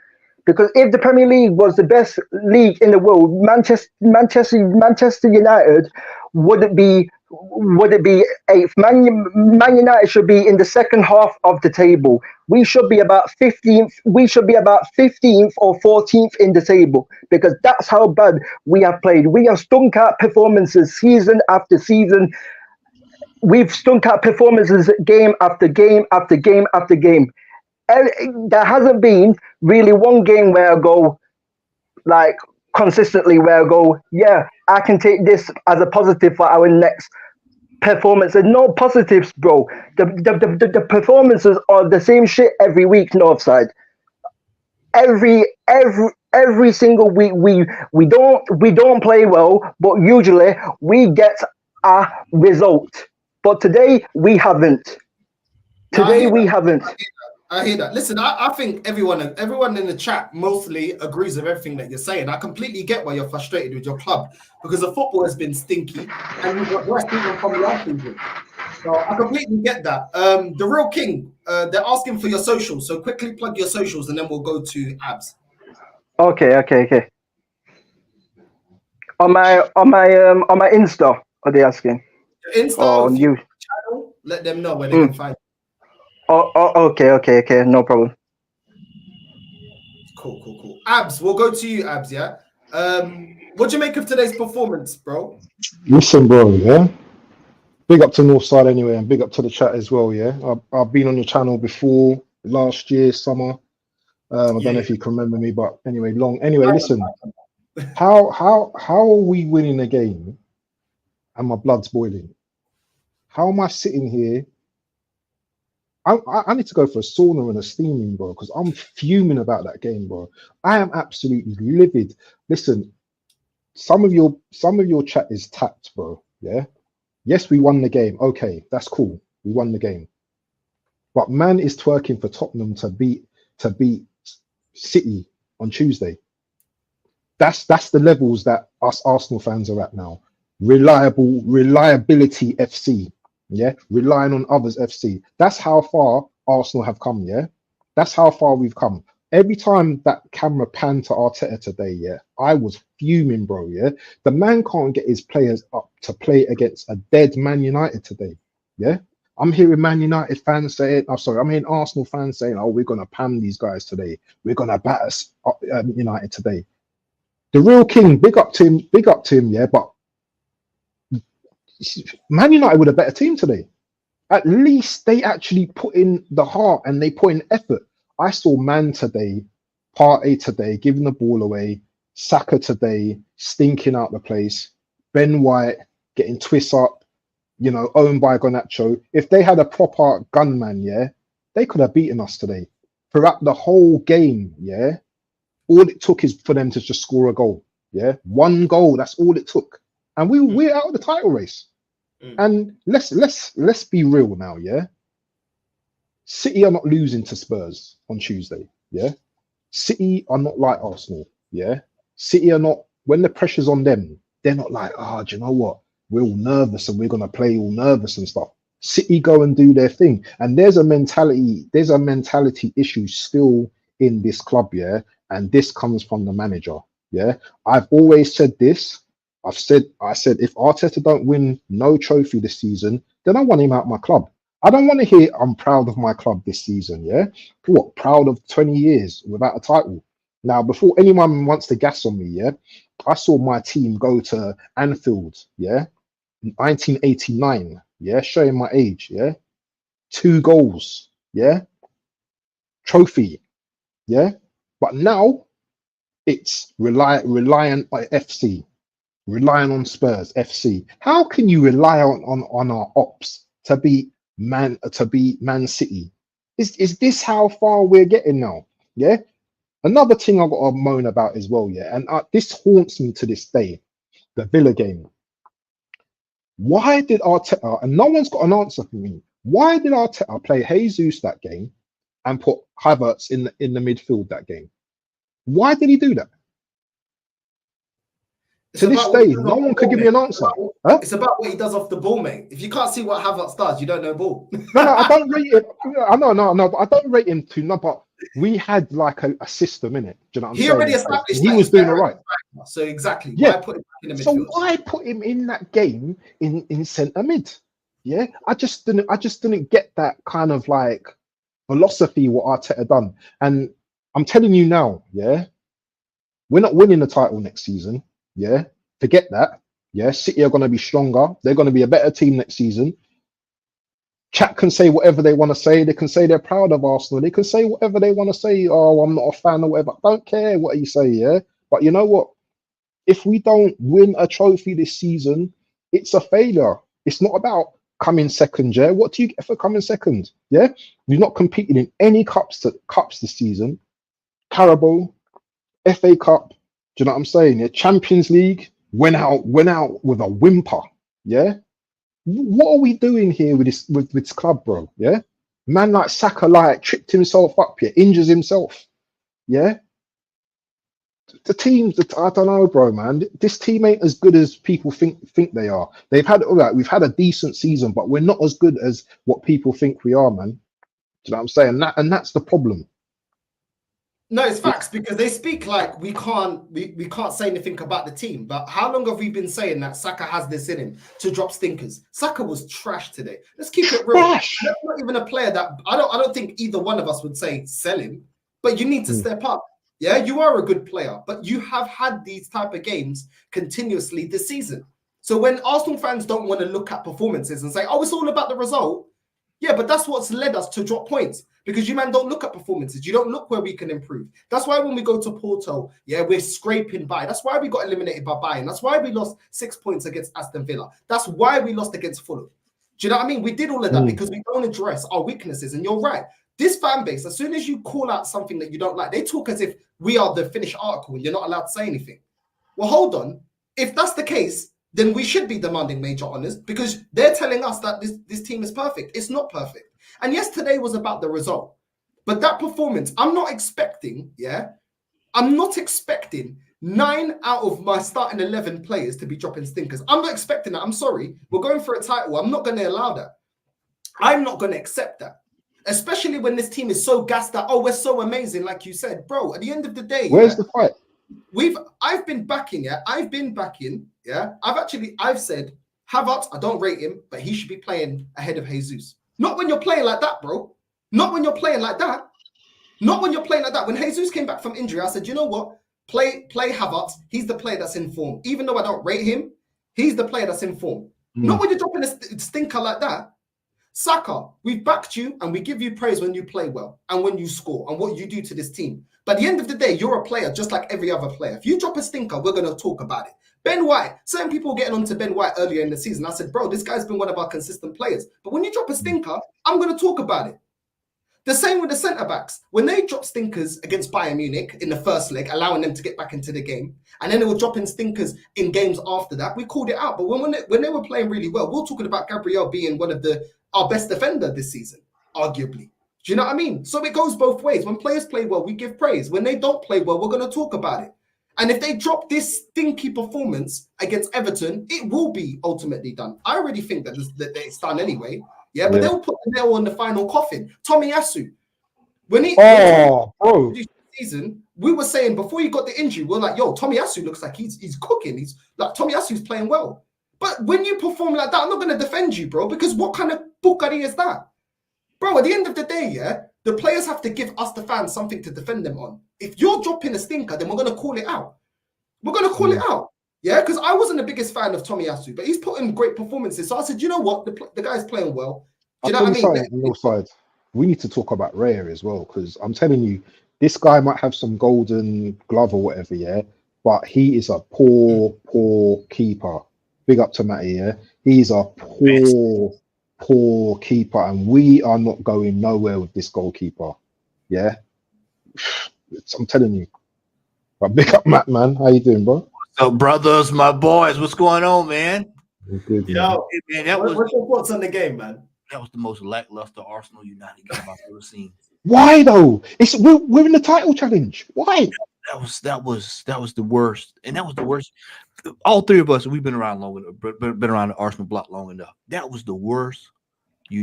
Because if the Premier League was the best league in the world, Manchester United wouldn't be 8th. Man United should be in the second half of the table. We should be about 15th. We should be about 15th or 14th in the table, because that's how bad we have played. We have stunk out performances season after season. We've stunk out performances game after game after game after game. There hasn't been really one game where I go, like, consistently, where I go, yeah, I can take this as a positive for our next performance. And no positives, bro. The performances are the same shit every week, Northside. Every single week we don't play well, but usually we get a result. But today we haven't. We haven't. I hear that. Listen, I think everyone in the chat mostly agrees with everything that you're saying. I completely get why you're frustrated with your club, because the football has been stinky and you've got worse even from last season. So I completely get that. The Real King, they're asking for your socials. So quickly plug your socials and then we'll go to Abs. Okay. On my Insta, are they asking? Insta, on you channel, let them know where they can find it. Okay, no problem. Cool. Abs, we'll go to you, Abs, yeah? What do you make of today's performance, bro? Listen, bro, yeah? Big up to Northside anyway, and big up to the chat as well, yeah? I've been on your channel before, last year, summer. I don't know if you can remember me, but anyway, listen. How are we winning a game and my blood's boiling? How am I sitting here? I need to go for a sauna and a steaming, bro, because I'm fuming about that game, bro. I am absolutely livid. Listen, some of your chat is tapped, bro. Yeah. Yes, we won the game. Okay, that's cool. We won the game. But man is twerking for Tottenham to beat City on Tuesday. That's the levels that us Arsenal fans are at now. Reliability FC. Yeah, relying on others FC. That's how far Arsenal have come. Yeah, that's how far we've come. Every time that camera panned to Arteta today, yeah, I was fuming, bro. Yeah, the man can't get his players up to play against a dead Man United today. Yeah, I'm hearing Man United fans saying, I'm hearing Arsenal fans saying, oh, we're gonna pan these guys today. We're gonna batter United today. The Real King, big up to him, yeah, but Man United were a better team today. At least they actually put in the heart and they put in effort. I saw Man today, Partey today, giving the ball away, Saka today, stinking out the place, Ben White getting twists up, owned by Garnacho. If they had a proper gunman, yeah, they could have beaten us today. Throughout the whole game, yeah, all it took is for them to just score a goal. Yeah, one goal, that's all it took. And we're out of the title race. And let's be real now, yeah. City are not losing to Spurs on Tuesday, yeah. City are not like Arsenal, yeah. City are not, when the pressure's on them, they're not like, do you know what? We're all nervous and we're gonna play all nervous and stuff. City go and do their thing, and there's a mentality issue still in this club, yeah. And this comes from the manager, yeah. I've always said this. I said if Arteta don't win no trophy this season, then I want him out of my club. I don't want to hear I'm proud of my club this season, yeah? What, proud of 20 years without a title? Now, before anyone wants to gas on me, yeah, I saw my team go to Anfield, yeah, 1989, yeah, showing my age, yeah, 2 goals, yeah, trophy, yeah, but now it's relying on FC. Relying on Spurs FC. How can you rely on our ops to beat Man City? Is this how far we're getting now? Yeah. Another thing I've got to moan about as well. Yeah, and this haunts me to this day. The Villa game. Why did Arteta? And no one's got an answer for me. Why did Arteta play Jesus that game and put Havertz in the midfield that game? Why did he do that? It's To this about what he day, does no off one the could ball, give me mate. an answer. Huh? It's about what he does off the ball, mate. If you can't see what Havertz does, you don't know ball. No, I don't rate him. I know, but I don't rate him too. No, but we had like a system in it. Do you know what I'm He saying? already in place, established and he that was he's doing better all at right. striker. So exactly, Yeah. why put him back in the So midfield? why put him in that game in centre mid? Yeah, I just didn't get that kind of like philosophy what Arteta done. And I'm telling you now, yeah, we're not winning the title next season. Yeah, forget that. Yeah, City are going to be stronger. They're going to be a better team next season. Chat can say whatever they want to say. They can say they're proud of Arsenal. They can say whatever they want to say. Oh, I'm not a fan or whatever. I don't care what you say. Yeah, but you know what? If we don't win a trophy this season, it's a failure. It's not about coming second, yeah. What do you get for coming second? Yeah, you're not competing in any cups this season. Carabao, FA Cup. Do you know what I'm saying? Yeah, Champions League went out with a whimper. Yeah, what are we doing here with this club, bro? Yeah, man like Saka like tripped himself up here, injures himself. Yeah. The teams, I don't know, bro, man. This team ain't as good as people think they are. They've had all right. We've had a decent season, but we're not as good as what people think we are, man. Do you know what I'm saying? That's the problem. No, it's facts because they speak like we can't say anything about the team. But how long have we been saying that Saka has this in him to drop stinkers? Saka was trash today. Let's keep it real. Trash. That's not even a player that I don't think either one of us would say sell him. But you need to step up. Yeah, you are a good player, but you have had these type of games continuously this season. So when Arsenal fans don't want to look at performances and say, "Oh, it's all about the result," yeah, but that's what's led us to drop points. Because you man don't look at performances. You don't look where we can improve. That's why when we go to Porto, yeah, we're scraping by. That's why we got eliminated by Bayern. That's why we lost 6 points against Aston Villa. That's why we lost against Fulham. Do you know what I mean? We did all of that because we don't address our weaknesses. And you're right. This fan base, as soon as you call out something that you don't like, they talk as if we are the finished article and you're not allowed to say anything. Well, hold on. If that's the case, then we should be demanding major honours because they're telling us that this team is perfect. It's not perfect. And yes, today was about the result. But that performance, I'm not expecting 9 out of my starting 11 players to be dropping stinkers. I'm not expecting that. I'm sorry. We're going for a title. I'm not going to allow that. I'm not going to accept that. Especially when this team is so gassed that, oh, we're so amazing, like you said. Bro, at the end of the day, where's the fight? I've been backing, I've said, Havertz, I don't rate him, but he should be playing ahead of Jesus. Not when you're playing like that, bro. Not when you're playing like that. Not when you're playing like that. When Jesus came back from injury, I said, you know what? Play Havertz. He's the player that's in form. Even though I don't rate him, he's the player that's in form. Not when you're dropping a stinker like that. Saka, we've backed you and we give you praise when you play well and when you score and what you do to this team. But at the end of the day, you're a player just like every other player. If you drop a stinker, we're going to talk about it. Ben White, certain people were getting on to Ben White earlier in the season. I said, bro, this guy's been one of our consistent players. But when you drop a stinker, I'm going to talk about it. The same with the centre-backs. When they drop stinkers against Bayern Munich in the first leg, allowing them to get back into the game, and then they were dropping stinkers in games after that, we called it out. But when they were playing really well, we're talking about Gabriel being one of our best defender this season, arguably. Do you know what I mean? So it goes both ways. When players play well, we give praise. When they don't play well, we're going to talk about it. And if they drop this stinky performance against Everton, it will be ultimately done. I already think that it's done anyway. Yeah, but they'll put the nail on the final coffin. Tomiyasu, when season, we were saying before he got the injury, we're like, yo, Tomiyasu looks like he's cooking. He's like Tomiyasu's playing well. But when you perform like that, I'm not going to defend you, bro, because what kind of bukari is that? Bro, at the end of the day, the players have to give us, the fans, something to defend them on. If you're dropping a stinker, then we're going to call it out. We're going to call it out. Yeah, because I wasn't the biggest fan of Tomiyasu, but he's put in great performances. So I said, you know what? The guy's playing well. Do you know what I mean? On your side, we need to talk about Raya as well, because I'm telling you, this guy might have some golden glove or whatever, but he is a poor keeper. Big up to Matty, He's a poor keeper, and we are not going nowhere with this goalkeeper. I'm telling you. But big up Matt, man. How you doing, bro? So, brothers, my boys, what's going on, man? Good, yo, man, what's your thoughts on the game, man? That was the most lackluster Arsenal United game I've ever seen. Why though? We're in the title challenge. Why? that was the worst, and that was the worst. All three of us, we've been around long enough, been around the Arsenal block long enough. That was the worst.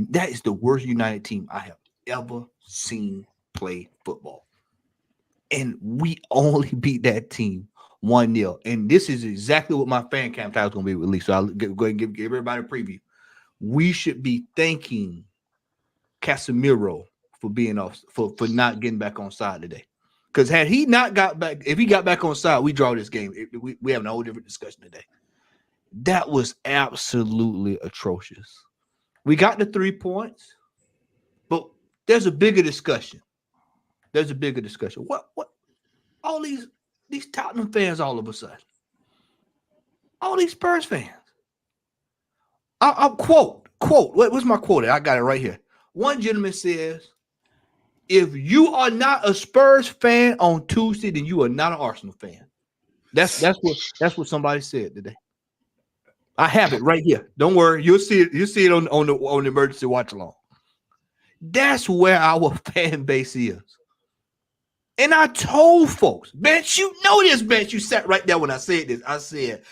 That is the worst United team I have ever seen play football, and we only beat that team 1-0. And this is exactly what my fan cam title is going to be released. So I'll go ahead and give everybody a preview. We should be thanking Casemiro for being off, for not getting back on side today. Because had he not got back, if he got back on side, we draw this game. We have a whole different discussion today. That was absolutely atrocious. We got the 3 points, but there's a bigger discussion. What all these Tottenham fans all of a sudden, all these Spurs fans. I'll quote. What's my quote? I got it right here. One gentleman says, if you are not a Spurs fan on Tuesday, then you are not an Arsenal fan. That's what somebody said today. I have it right here. Don't worry, you'll see it on the emergency watch along. That's where our fan base is. And I told folks, Bench, you know this, Bench. You sat right there when I said this. I said,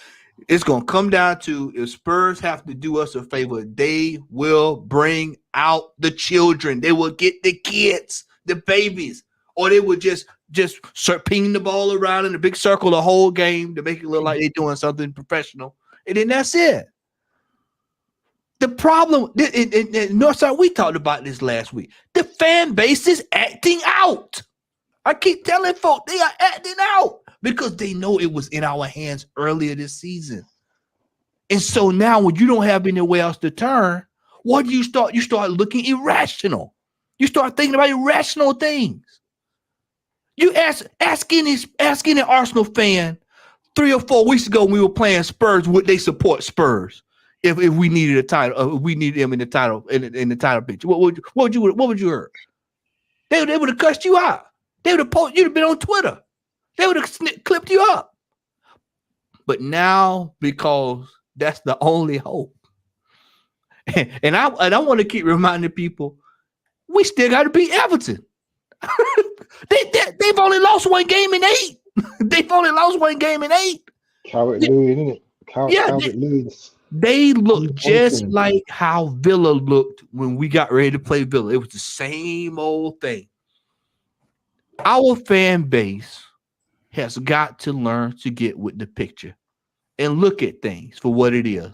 it's going to come down to, if Spurs have to do us a favor, they will bring out the children. They will get the kids, the babies, or they would just ping the ball around in a big circle the whole game to make it look like they're doing something professional. And then that's it. The problem, in Northside, we talked about this last week. The fan base is acting out. I keep telling folks they are acting out because they know it was in our hands earlier this season. And so now when you don't have anywhere else to turn, what do you start? You start looking irrational. You start thinking about irrational things. You asking an Arsenal fan 3 or 4 weeks ago when we were playing Spurs, would they support Spurs if we needed a title? If we needed them in the title in the title picture, what would you heard? They would have cussed you out. They would have posted. You'd have been on Twitter. They would have clipped you up. But now, because that's the only hope, and I want to keep reminding people, we still got to beat Everton. They've only lost 1 game in 8. They've only lost 1 game in 8. Calvert-Lewin, isn't it? Calvert-Lewin. They look just like how Villa looked when we got ready to play Villa. It was the same old thing. Our fan base has got to learn to get with the picture and look at things for what it is.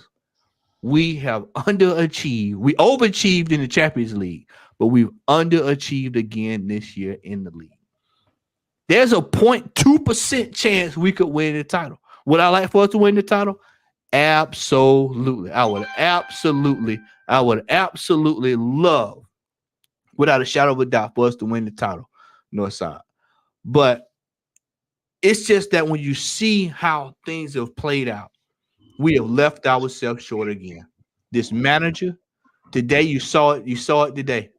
We have underachieved. We overachieved in the Champions League, but we've underachieved again this year in the league. There's a 0.2% chance we could win the title. Would I like for us to win the title? Absolutely. I would absolutely love, without a shadow of a doubt, for us to win the title. Northside. But it's just that when you see how things have played out, we have left ourselves short again. This manager, today you saw it today.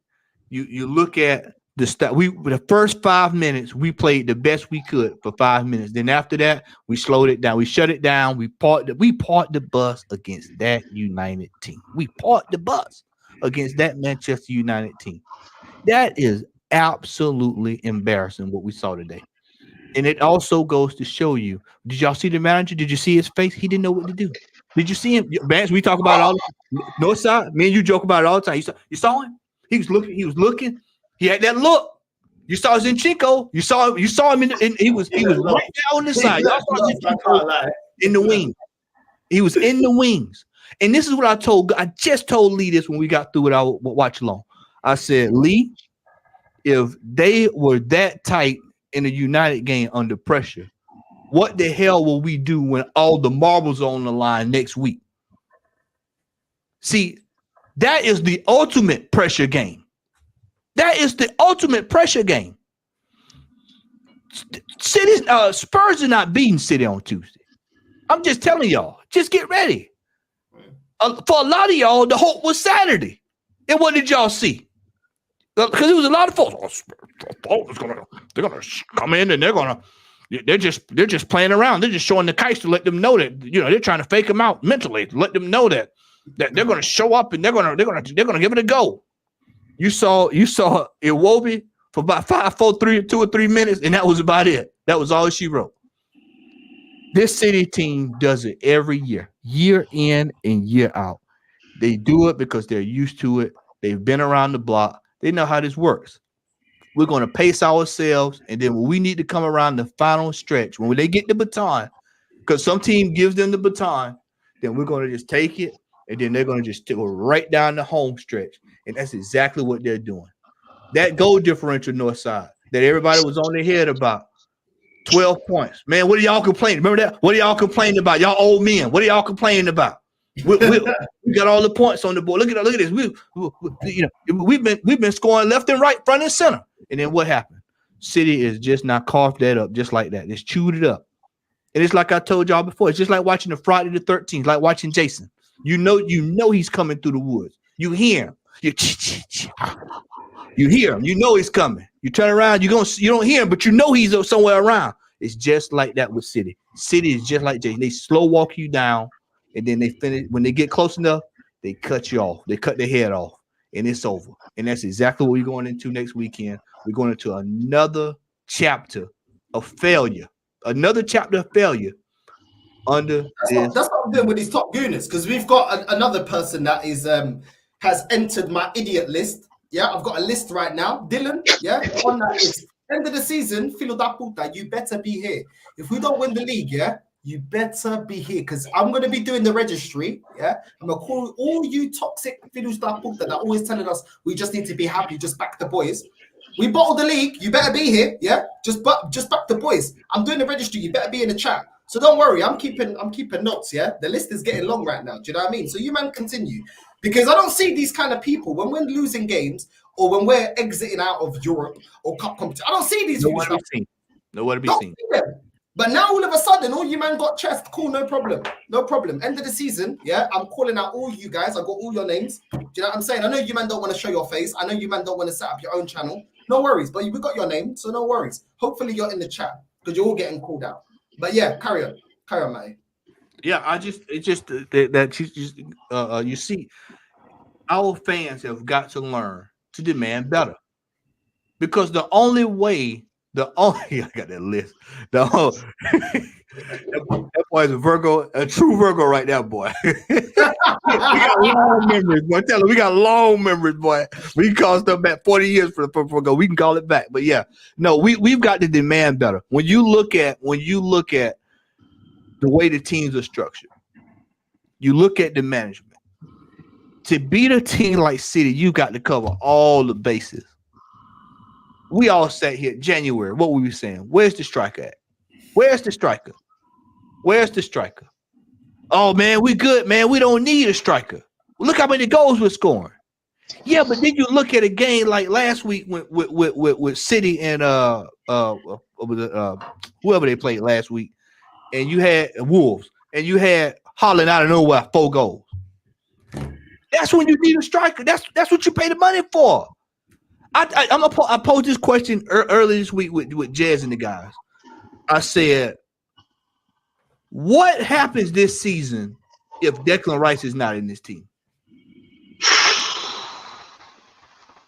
You look at the first 5 minutes, we played the best we could for 5 minutes. Then after that, we slowed it down. We shut it down. We parked the bus against that United team. We parked the bus against that Manchester United team. That is absolutely embarrassing what we saw today. And it also goes to show you, did y'all see the manager? Did you see his face? He didn't know what to do. Did you see him? Vance, we talk about it all the time. Northside, me and you joke about it all the time. You saw him? He was looking. He had that look. You saw Zinchenko. You saw him he was right down on the side. Y'all saw Zinchenko in the wing. He was in the wings. And this is what I just told Lee this when we got through with our watch along. I said, Lee, if they were that tight in a United game under pressure, what the hell will we do when all the marbles are on the line next week? See, that is the ultimate pressure game. That is the ultimate pressure game. Spurs are not beating City on Tuesday. I'm just telling y'all, just get ready. For a lot of y'all, the hope was Saturday. And what did y'all see? Because there was a lot of folks. They're gonna come in and they're just playing around. They're just showing the kites to let them know that they're trying to fake them out mentally, to let them know that they're gonna show up and they're gonna give it a go. You saw Iwobi for about 2 or 3 minutes, and that was about it. That was all she wrote. This City team does it every year in and year out. They do it because they're used to it. They've been around the block. They know how this works. We're going to pace ourselves, and then when we need to come around the final stretch, when they get the baton, because some team gives them the baton, then we're going to just take it, and then they're going to just go right down the home stretch, and that's exactly what they're doing. That goal differential, Northside, that everybody was on their head about, 12 points. Man, what are y'all complaining? Remember that? What are y'all complaining about? Y'all old men. What are y'all complaining about? We got all the points on the board. Look at this. We've been scoring left and right, front and center. And then what happened? City is just not carved that up just like that. It's chewed it up. And it's like I told y'all before. It's just like watching the Friday the 13th, like watching Jason. You know he's coming through the woods. You hear him. You hear him. You know he's coming. You turn around. You don't hear him, but you know he's somewhere around. It's just like that with City. City is just like Jason. They slow walk you down, and then they finish. When they get close enough, they cut you off. They cut their head off, and it's over. And that's exactly what we're going into next weekend. We're going into another chapter of failure. Another chapter of failure. That's what I'm doing with these top gooners, because we've got another person that is has entered my idiot list. Yeah, I've got a list right now. Dylan, yeah, on that list. End of the season, filo da puta, you better be here. If we don't win the league, yeah, you better be here, because I'm going to be doing the registry, yeah? I'm going to call all you toxic filos da puta that are always telling us we just need to be happy, just back the boys. We bottled the league, you better be here, yeah? Just back the boys. I'm doing the registry, you better be in the chat. So don't worry, I'm keeping notes, yeah? The list is getting long right now, do you know what I mean? So you man continue. Because I don't see these kind of people when we're losing games or when we're exiting out of Europe or cup competition. I don't see these people. Nowhere to be seen. But now all of a sudden, all you man got chest. Cool, no problem. No problem. End of the season, yeah, I'm calling out all you guys. I got all your names. Do you know what I'm saying? I know you man don't want to show your face. I know you man don't want to set up your own channel. No worries. But we got your name, so no worries. Hopefully you're in the chat because you're all getting called out. But yeah, carry on, mate. Yeah, you see, our fans have got to learn to demand better, because the only way, I got that list. That boy is a Virgo, a true Virgo right now, boy. We got long memories, boy. Tell him we got long memories, boy. We can call stuff back 40 years for Virgo. We can call it back, but yeah, no, we've got to demand better. When you look at the way the teams are structured, you look at the management. To beat a team like City, you got to cover all the bases. We all sat here January. What were we saying? Where's the striker at? Where's the striker? Where's the striker? Oh man, we good, man. We don't need a striker. Look how many goals we're scoring. Yeah, but then you look at a game like last week with City and whoever they played last week, and you had Wolves, and you had Holland out of nowhere 4 goals. That's when you need a striker. That's what you pay the money for. I posed this question earlier this week with Jez and the guys. I said, what happens this season if Declan Rice is not in this team?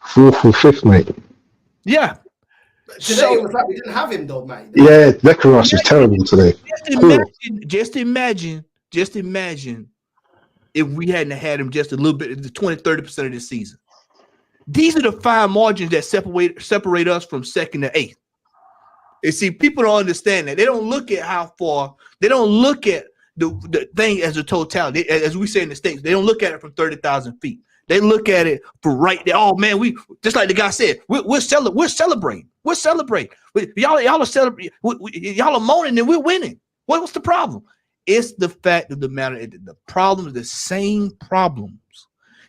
4th or 5th, mate. Yeah. Today it was like we didn't have him though, mate. Yeah, Declan Rice was terrible today. Just imagine if we hadn't had him just a little bit, 20-30% of this season. These are the fine margins that separate us from 2nd to 8th. You see, people don't understand that. They don't look at how far. They don't look at the thing as a totality. As we say in the States, they don't look at it from 30,000 feet. They look at it from right there. Oh man, we just like the guy said, we're celebrating. We're celebrating. Y'all are celebrating. Y'all are moaning and we're winning. What's the problem? It's the fact of the matter. The problem, the same problems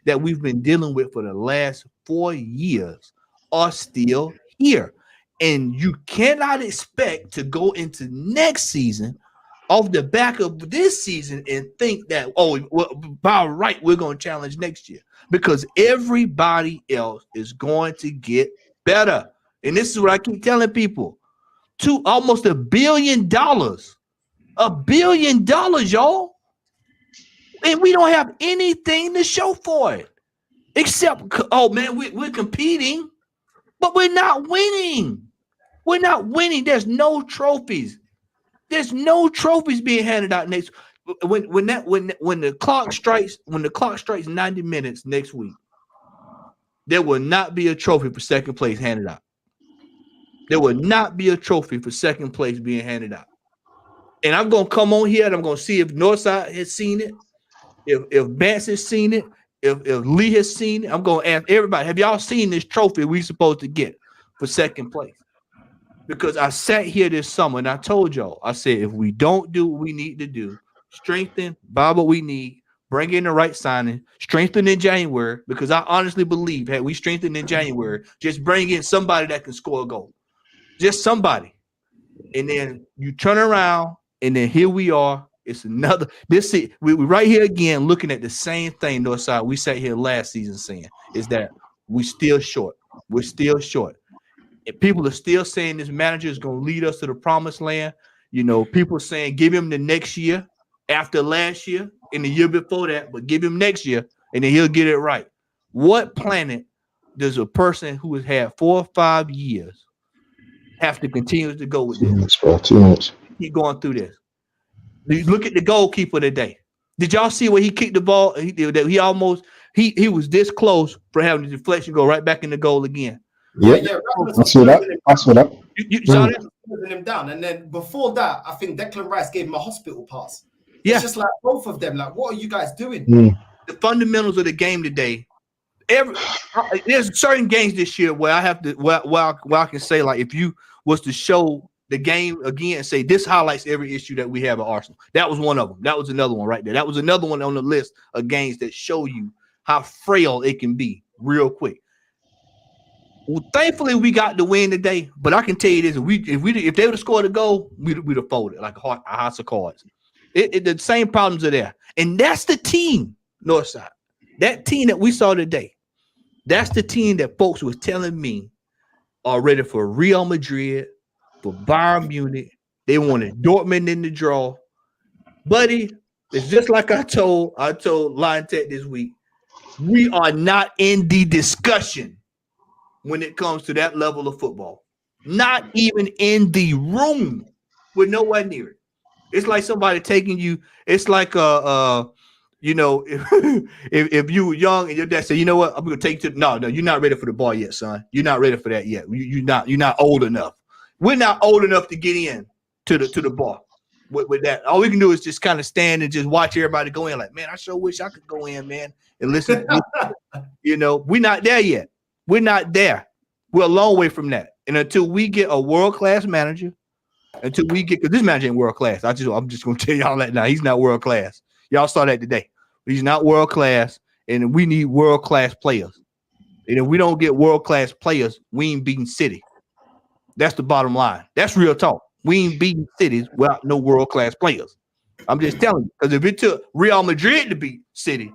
that we've been dealing with for the last 4 years are still here. And you cannot expect to go into next season off the back of this season and think that, by right, we're going to challenge next year, because everybody else is going to get better. And this is what I keep telling people. Almost $1 billion. $1 billion, y'all. And we don't have anything to show for it. Except, oh man, we're competing, but we're not winning. We're not winning. There's no trophies. There's no trophies being handed out next. When the clock strikes 90 minutes next week, there will not be a trophy for second place handed out. There will not be a trophy for second place being handed out. And I'm gonna come on here and I'm gonna see if Northside has seen it, if Vance has seen it, if Lee has seen it. I'm gonna ask everybody: have y'all seen this trophy we supposed to get for second place? Because I sat here this summer and I told y'all, I said, if we don't do what we need to do, strengthen, buy what we need, bring in the right signing, strengthen in January, because I honestly believe had we strengthened in January, just bring in somebody that can score a goal. Just somebody. And then you turn around and then here we are. It's another, we right here again looking at the same thing, Northside. We sat here last season saying is that we're still short. We're still short. And people are still saying this manager is going to lead us to the promised land. You know, people saying give him the next year after last year and the year before that, but give him next year and then he'll get it right. What planet does a person who has had 4 or 5 years have to continue to go with this? 2 months. Keep going through this. Look at the goalkeeper today. Did y'all see where he kicked the ball? He was this close for having the deflection go right back in the goal again. Yeah, I saw that. You saw that? Him down, and then before that, I think Declan Rice gave him a hospital pass. Yeah, it's just like both of them. Like, what are you guys doing? The fundamentals of the game today. There's certain games this year where I have to, where I can say, like, if you was to show the game again and say this highlights every issue that we have at Arsenal. That was one of them. That was another one right there. That was another one on the list of games that show you how frail it can be real quick. Well, thankfully we got the win today, but I can tell you this: if they would have scored a goal, we'd have folded like a house of cards. The same problems are there, and that's the team, Northside. That team that we saw today, that's the team that folks was telling me are ready for Real Madrid, for Bayern Munich. They wanted Dortmund in the draw, buddy. It's just like I told Lion Tech this week. We are not in the discussion when it comes to that level of football. Not even in the room. We're nowhere near it. It's like somebody taking you. It's like you know, if you were young and your dad said, you know what, I'm gonna take you to no, you're not ready for the ball yet, son. You're not ready for that yet. You're not old enough. We're not old enough to get in to the bar with that. All we can do is just kind of stand and just watch everybody go in. Like, man, I sure wish I could go in, man, and listen. You know, we're not there yet. We're not there. We're a long way from that. And until we get a world-class manager, because this manager ain't world-class. I'm just gonna tell y'all that now. He's not world-class. Y'all saw that today. He's not world-class, and we need world-class players. And if we don't get world-class players, we ain't beating City. That's the bottom line. That's real talk. We ain't beating cities without no world-class players. I'm just telling you, because if it took Real Madrid to beat City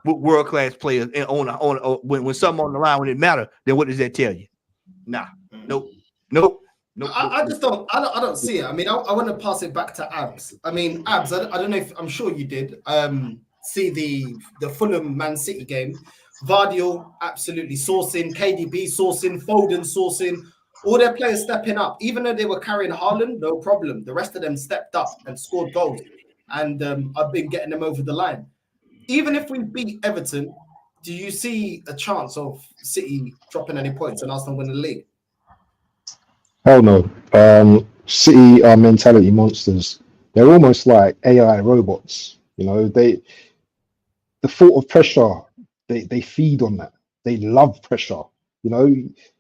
with world-class players and when something on the line, when it matters, then what does that tell you? Nah, nope. I don't see it. I mean, I want to pass it back to Abs. I mean, Abs, I don't know if I'm sure you did see the Fulham Man City game. Vardy absolutely sourcing, KDB sourcing, Foden sourcing, all their players stepping up. Even though they were carrying Haaland, no problem. The rest of them stepped up and scored goals. And I've been getting them over the line. Even if we beat Everton, do you see a chance of City dropping any points and Arsenal win the league? Hell no. City are mentality monsters. They're almost like AI robots. You know, the thought of pressure, they feed on that. They love pressure. You know,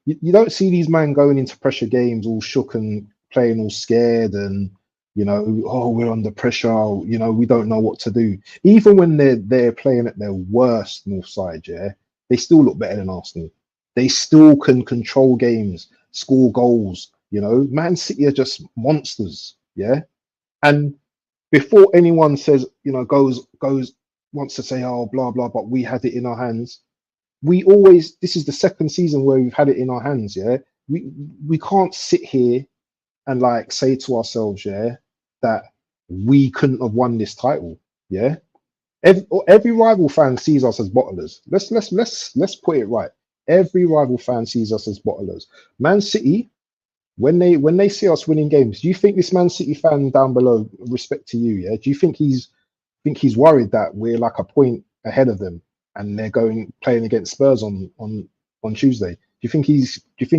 you don't see these men going into pressure games all shook and playing all scared and, you know, oh, we're under pressure. You know, we don't know what to do. Even when they're playing at their worst, Northside, yeah, they still look better than Arsenal. They still can control games, score goals. You know, Man City are just monsters, yeah. And before anyone says, you know, wants to say, oh, blah blah, but we had it in our hands. This is the second season where we've had it in our hands, yeah. We can't sit here and like say to ourselves, yeah, that we couldn't have won this title, yeah. Every rival fan sees us as bottlers. Let's put it right. Every rival fan sees us as bottlers. Man City when they see us winning games, do you think this Man City fan down below, respect to you, yeah? Do you think he's worried that we're like a point ahead of them and they're playing against Spurs on Tuesday? Do you think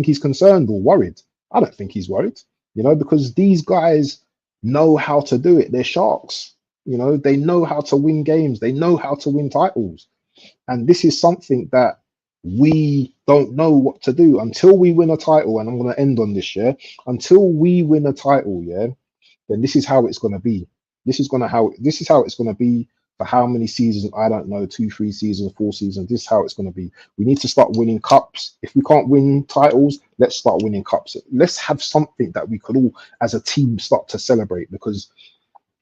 he's concerned or worried? I don't think he's worried, because these guys know how to do it. They're sharks, they know how to win games, they know how to win titles. And this is something that we don't know what to do until we win a title. And I'm going to end on this, yeah. Until we win a title, yeah, then this is how it's going to be. This is how it's going to be for how many seasons? I don't know, 2, 3 seasons, 4 seasons. This is how it's going to be. We need to start winning cups. If we can't win titles, let's start winning cups. Let's have something that we could all, as a team, start to celebrate. Because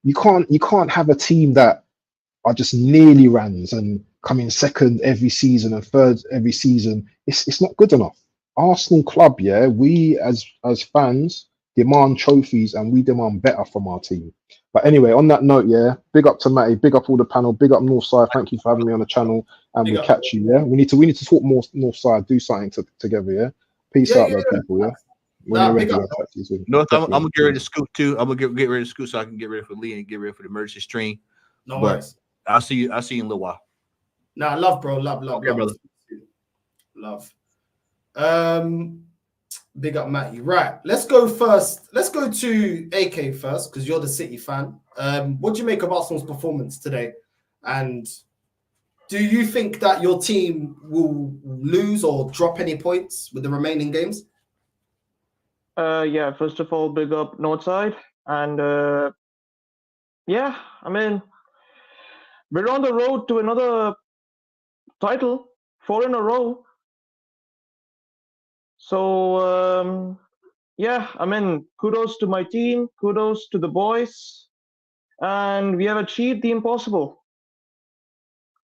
you can't have a team that are just nearly runs and come in second every season and third every season. It's not good enough. Arsenal club, yeah, we as fans demand trophies and we demand better from our team. But anyway, on that note, yeah, big up to Matty, big up all the panel, big up Northside. Thank you for having me on the channel, and we'll catch you. Yeah, we need to talk more Northside, do something together. Yeah, peace out, people. Yeah, when you're ready, I'll catch you soon. North, I'm gonna get ready to scoot too. I'm gonna get ready to scoot so I can get ready for Lee and get ready for the emergency stream. No worries. I'll see you in a little while. Nah, love, bro. Love, okay, love, love. Big up, Matty. Right, let's go first. Let's go to AK first because you're the City fan. What do you make of Arsenal's performance today? And do you think that your team will lose or drop any points with the remaining games? Yeah, first of all, big up Northside. And yeah, I mean, we're on the road to another title, 4 in a row. So, yeah, I mean, kudos to my team, kudos to the boys, and we have achieved the impossible.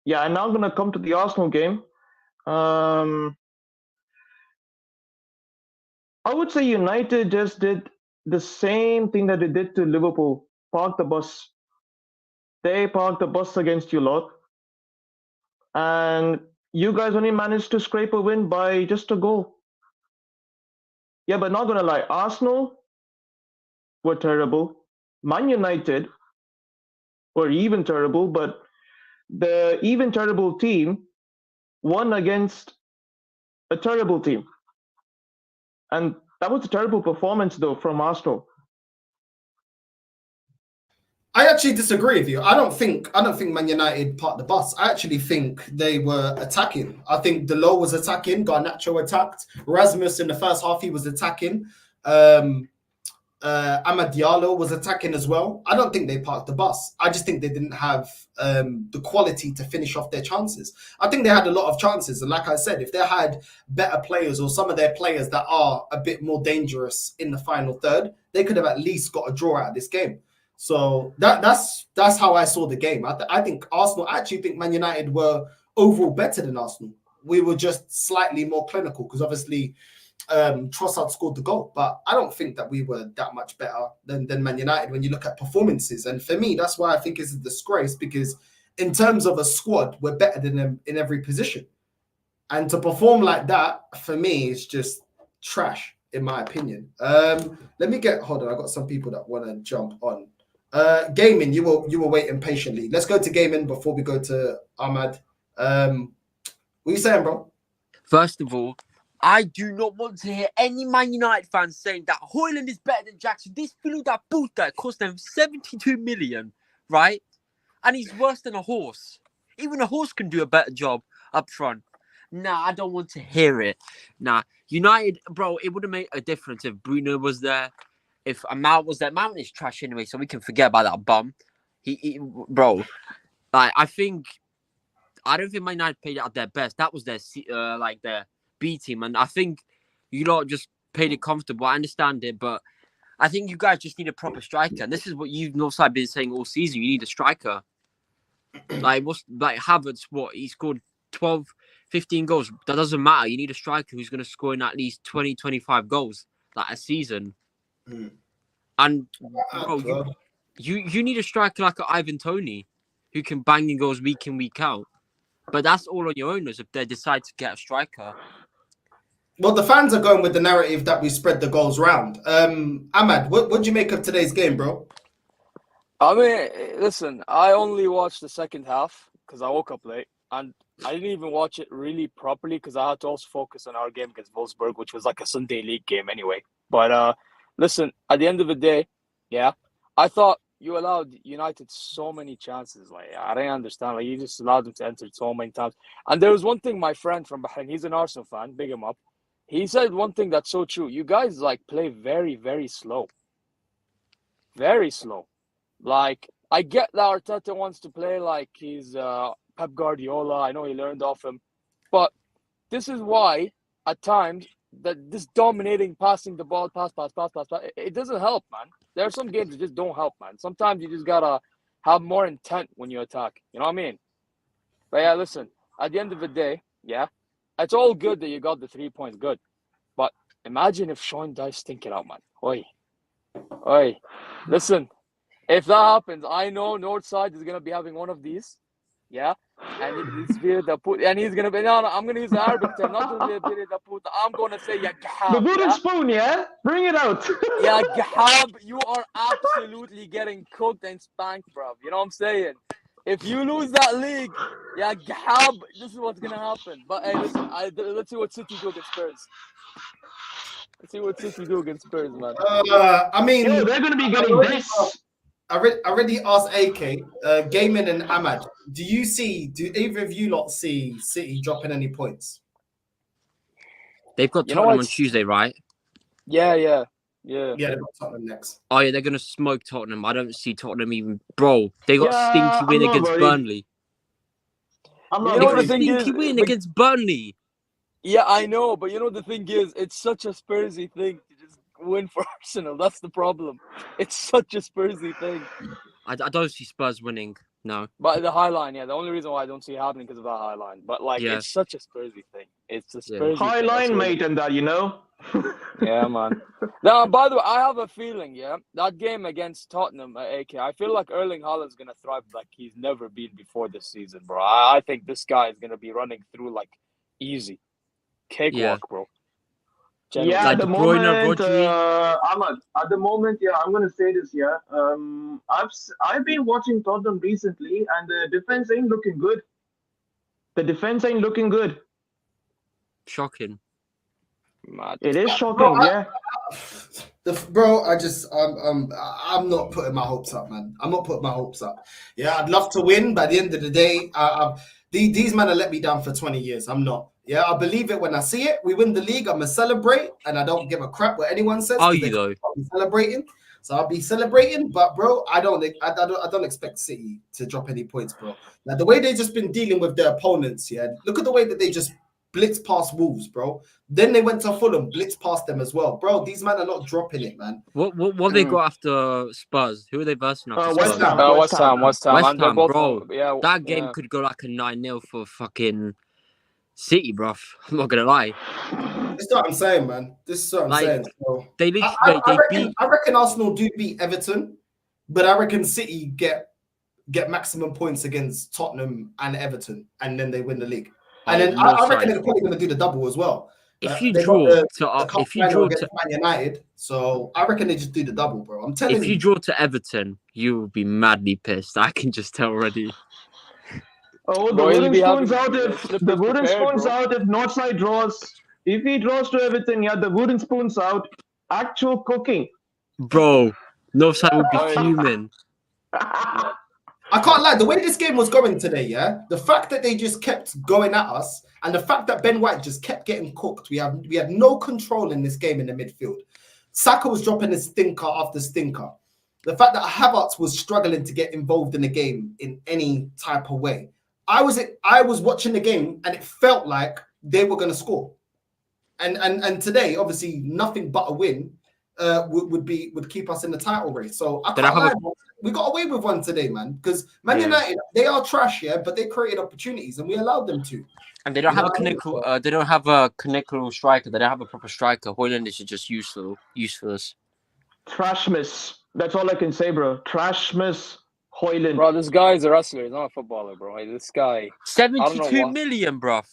Yeah, and now I'm going to come to the Arsenal game. I would say United just did the same thing that they did to Liverpool, park the bus. They parked the bus against you lot. And you guys only managed to scrape a win by just a goal. Yeah, but not gonna lie, Arsenal were terrible. Man United were even terrible, but the even terrible team won against a terrible team. And that was a terrible performance, though, from Arsenal. I actually disagree with you. I don't think Man United parked the bus. I actually think they were attacking. I think Delors was attacking. Garnacho attacked. Rasmus in the first half, he was attacking. Amad Diallo was attacking as well. I don't think they parked the bus. I just think they didn't have the quality to finish off their chances. I think they had a lot of chances. And like I said, if they had better players or some of their players that are a bit more dangerous in the final third, they could have at least got a draw out of this game. So that's how I saw the game. I think Arsenal, I actually think Man United were overall better than Arsenal. We were just slightly more clinical because obviously Trossard scored the goal. But I don't think that we were that much better than Man United when you look at performances. And for me, that's why I think it's a disgrace because in terms of a squad, we're better than them in every position. And to perform like that, for me, is just trash, in my opinion. Let me hold on. I got some people that want to jump on. Gaming, you were waiting patiently. Let's go to gaming before we go to Ahmad. What are you saying, bro? First of all, I do not want to hear any Man United fans saying that Højlund is better than Jackson. This fellow that bought that cost them 72 million, right? And he's worse than a horse. Even a horse can do a better job up front. Nah, I don't want to hear it. Nah, United, bro, it would have made a difference if Bruno was there. If Mount was there, Mount is trash anyway, so we can forget about that bum. Bro, like I don't think Man United played at their best. That was their their B team, and I think you lot just played it comfortable. I understand it, but I think you guys just need a proper striker. And this is what you've also been saying all season. You need a striker. Havertz? What he scored 12, 15 goals. That doesn't matter. You need a striker who's going to score in at least 20, 25 goals like a season. And bro, you need a striker like Ivan Toney who can bang in goals week in, week out. But that's all on your owners if they decide to get a striker. Well, the fans are going with the narrative that we spread the goals round. Ahmad, what do you make of today's game, bro? I mean, listen, I only watched the second half because I woke up late, and I didn't even watch it really properly because I had to also focus on our game against Wolfsburg, which was like a Sunday league game anyway. But listen, at the end of the day, yeah, I thought you allowed United so many chances. Like, I didn't understand. Like, you just allowed them to enter so many times. And there was one thing my friend from Bahrain, he's an Arsenal fan, big him up. He said one thing that's so true. You guys, like, play very, very slow. Very slow. Like, I get that Arteta wants to play like he's Pep Guardiola. I know he learned off him. But this is why, at times, that this dominating, passing the ball, pass, it doesn't help, man. There are some games that just don't help, man. Sometimes you just got to have more intent when you attack. You know what I mean? But yeah, listen, at the end of the day, yeah, it's all good that you got the 3 points, good. But imagine if Sean Dyche stink it out, man. Oi. Listen, if that happens, I know Northside is going to be having one of these. Yeah? And it's weird that put, and he's going to be, no, I'm going to use the Arabic term, not just the that put, I'm going to say, ya gahab. The wooden spoon, yeah? Bring it out. Ya gahab, you are absolutely getting cooked and spanked, bro. You know what I'm saying? If you lose that league, yeah, gahab, this is what's going to happen. But hey, listen, let's see what City do against Spurs. Let's see what City do against Spurs, man. I mean, Yo, they're going to be getting this. I already asked AK, Gaiman and Ahmad, do either of you lot see City dropping any points? They've got Tottenham on Tuesday, right? Yeah. Yeah, they've got Tottenham next. Oh, yeah, they're going to smoke Tottenham. I don't see Tottenham even... Bro, they got a stinky win against Burnley. You know what the thing is? Stinky win against Burnley. Yeah, I know, but you know the thing is, it's such a Spursy thing to just win for Arsenal. That's the problem. It's such a Spursy thing. I don't see Spurs winning, no. But the high line, yeah, the only reason why I don't see it happening because of that high line. But, like, it's such a Spursy thing. It's a Spursy high thing. line, mate, and that, you know? Yeah, man. Now, by the way, I have a feeling, yeah, that game against Tottenham, AK, I feel like Erling Haaland's going to thrive like he's never been before this season, bro. I think this guy is going to be running through, like, easy. Cakewalk, bro. Generally. Yeah, at the moment, Ahmad, at the moment, yeah, I'm gonna say this, yeah. I've been watching Tottenham recently, and the defense ain't looking good. The defense ain't looking good. Shocking. Mad. It is shocking, yeah. I'm not putting my hopes up, man. I'm not putting my hopes up. Yeah, I'd love to win, but at the end of the day, these men have let me down for 20 years. I'm not. Yeah, I believe it when I see it. We win the league, I'm gonna celebrate, and I don't give a crap what anyone says. Are you though? I'll be celebrating, so I'll be celebrating. But bro, I don't expect City to drop any points, bro. Now the way they've just been dealing with their opponents, yeah. Look at the way that they just blitz past Wolves, bro. Then they went to Fulham, blitz past them as well, bro. These men are not dropping it, man. What they got after Spurs? Who are they versing after West Spurs? West Ham, bro. That game could go like a 9-0 for fucking City, bruv. I'm not gonna lie. This is what I'm saying, man. This is what I'm saying. So, they literally I reckon Arsenal do beat Everton, but I reckon City get maximum points against Tottenham and Everton, and then they win the league. And then I reckon they're probably going to do the double as well. If you draw against Man United, so I reckon they just do the double, bro. I'm telling you. If you draw to Everton, you will be madly pissed. I can just tell already. Oh, the wooden spoon's out if Northside draws. If he draws to Everton, yeah, the wooden spoon's out. Actual cooking. Bro, Northside will be fuming. I can't lie. The way this game was going today, yeah, the fact that they just kept going at us, and the fact that Ben White just kept getting cooked, we had no control in this game in the midfield. Saka was dropping a stinker after stinker. The fact that Havertz was struggling to get involved in the game in any type of way. I was watching the game, and it felt like they were going to score. And today, obviously, nothing but a win would keep us in the title race. So I can't lie, we got away with one today, man. Because Man United, they are trash, yeah, but they created opportunities, and we allowed them to. And they don't have a clinical. They don't have a clinical striker. They don't have a proper striker. Højlund is just useless. Trashmas. That's all I can say, bro. Trashmas. Højlund. Bro, this guy is a wrestler. He's not a footballer, bro. This guy. 72 million, bro.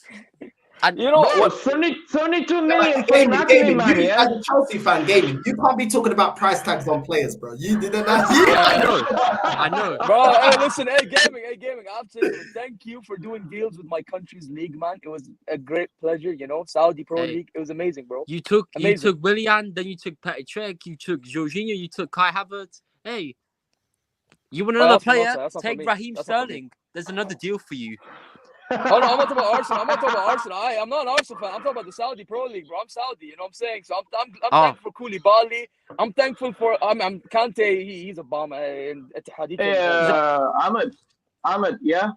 And You know Bro, what? 72 million for Gaming, Natalie, man, you yeah? as a Chelsea fan, gaming, you can't be talking about price tags on players, bro. You didn't have I know. Bro, hey, listen, hey, gaming. I have to say, thank you for doing deals with my country's league, man. It was a great pleasure, you know. Saudi Pro Hey. League, it was amazing, bro. You took Amazing. Willian, then you took Petr Cech, you took Jorginho, you took Kai Havertz. Hey, you want Oh, another that's not- player? that's not for Take me. Raheem That's not for me. Sterling. There's another deal for you. Oh no, I'm not talking about Arsenal. I'm not talking about Arsenal. I'm not an Arsenal fan. I'm talking about the Saudi Pro League, bro. I'm Saudi, you know what I'm saying? So I'm thankful for Koulibaly. I'm thankful for I'm Kante. He's a bomb. And Hadith. Hey, Ahmed, yeah?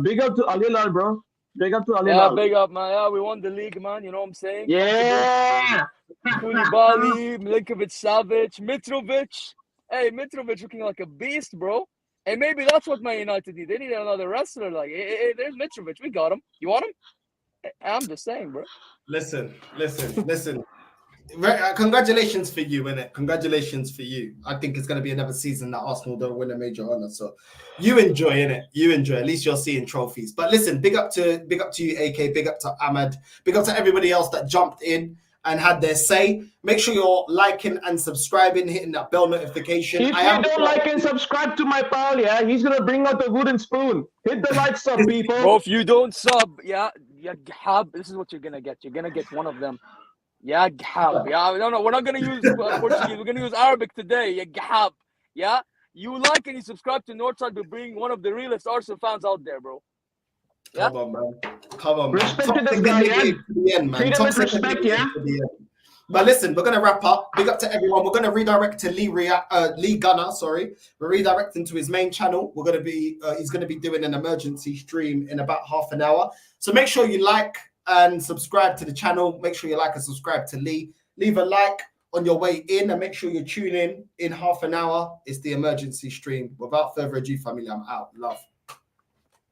Big up to Al Hilal, bro. Big up to Al Yeah, Hilal. big up, man. Yeah, we won the league, man. You know what I'm saying? Yeah! Koulibaly, Milinkovic-Savic, Mitrovic. Hey, Mitrovic looking like a beast, bro. Hey, maybe that's what Man United need. They need another wrestler. Like, hey, there's Mitrovic. We got him. You want him? I'm just saying, bro. Listen. Congratulations for you, innit? Congratulations for you. I think it's going to be another season that Arsenal don't win a major honor. So you enjoy, innit? You enjoy. At least you're seeing trophies. But listen, big up to you, AK. Big up to Ahmed. Big up to everybody else that jumped in and had their say. Make sure you're liking and subscribing, hitting that bell notification. If you don't like and subscribe to my pal, yeah, he's gonna bring out the wooden spoon. Hit the like sub, people. Bro, if you don't sub, yeah, gahab, this is what you're gonna get. You're gonna get one of them. Yeah, gahab. Yeah, no, we're not gonna use Portuguese. We're gonna use Arabic today. Yeah, gahab. Yeah, you like and you subscribe to Northside, we're bringing one of the realest Arsenal fans out there, bro. Yeah? Come on, man. Respect to this guy, yeah? To the end, man. Freedom and respect, yeah? But listen, we're gonna wrap up. Big up to everyone. We're gonna redirect to Lee Gunner. Sorry, we're redirecting to his main channel. We're gonna be he's gonna be doing an emergency stream in about half an hour. So make sure you like and subscribe to the channel. Make sure you like and subscribe to Lee. Leave a like on your way in, and make sure you tune in half an hour. It's the emergency stream. Without further ado, family, I'm out. Love.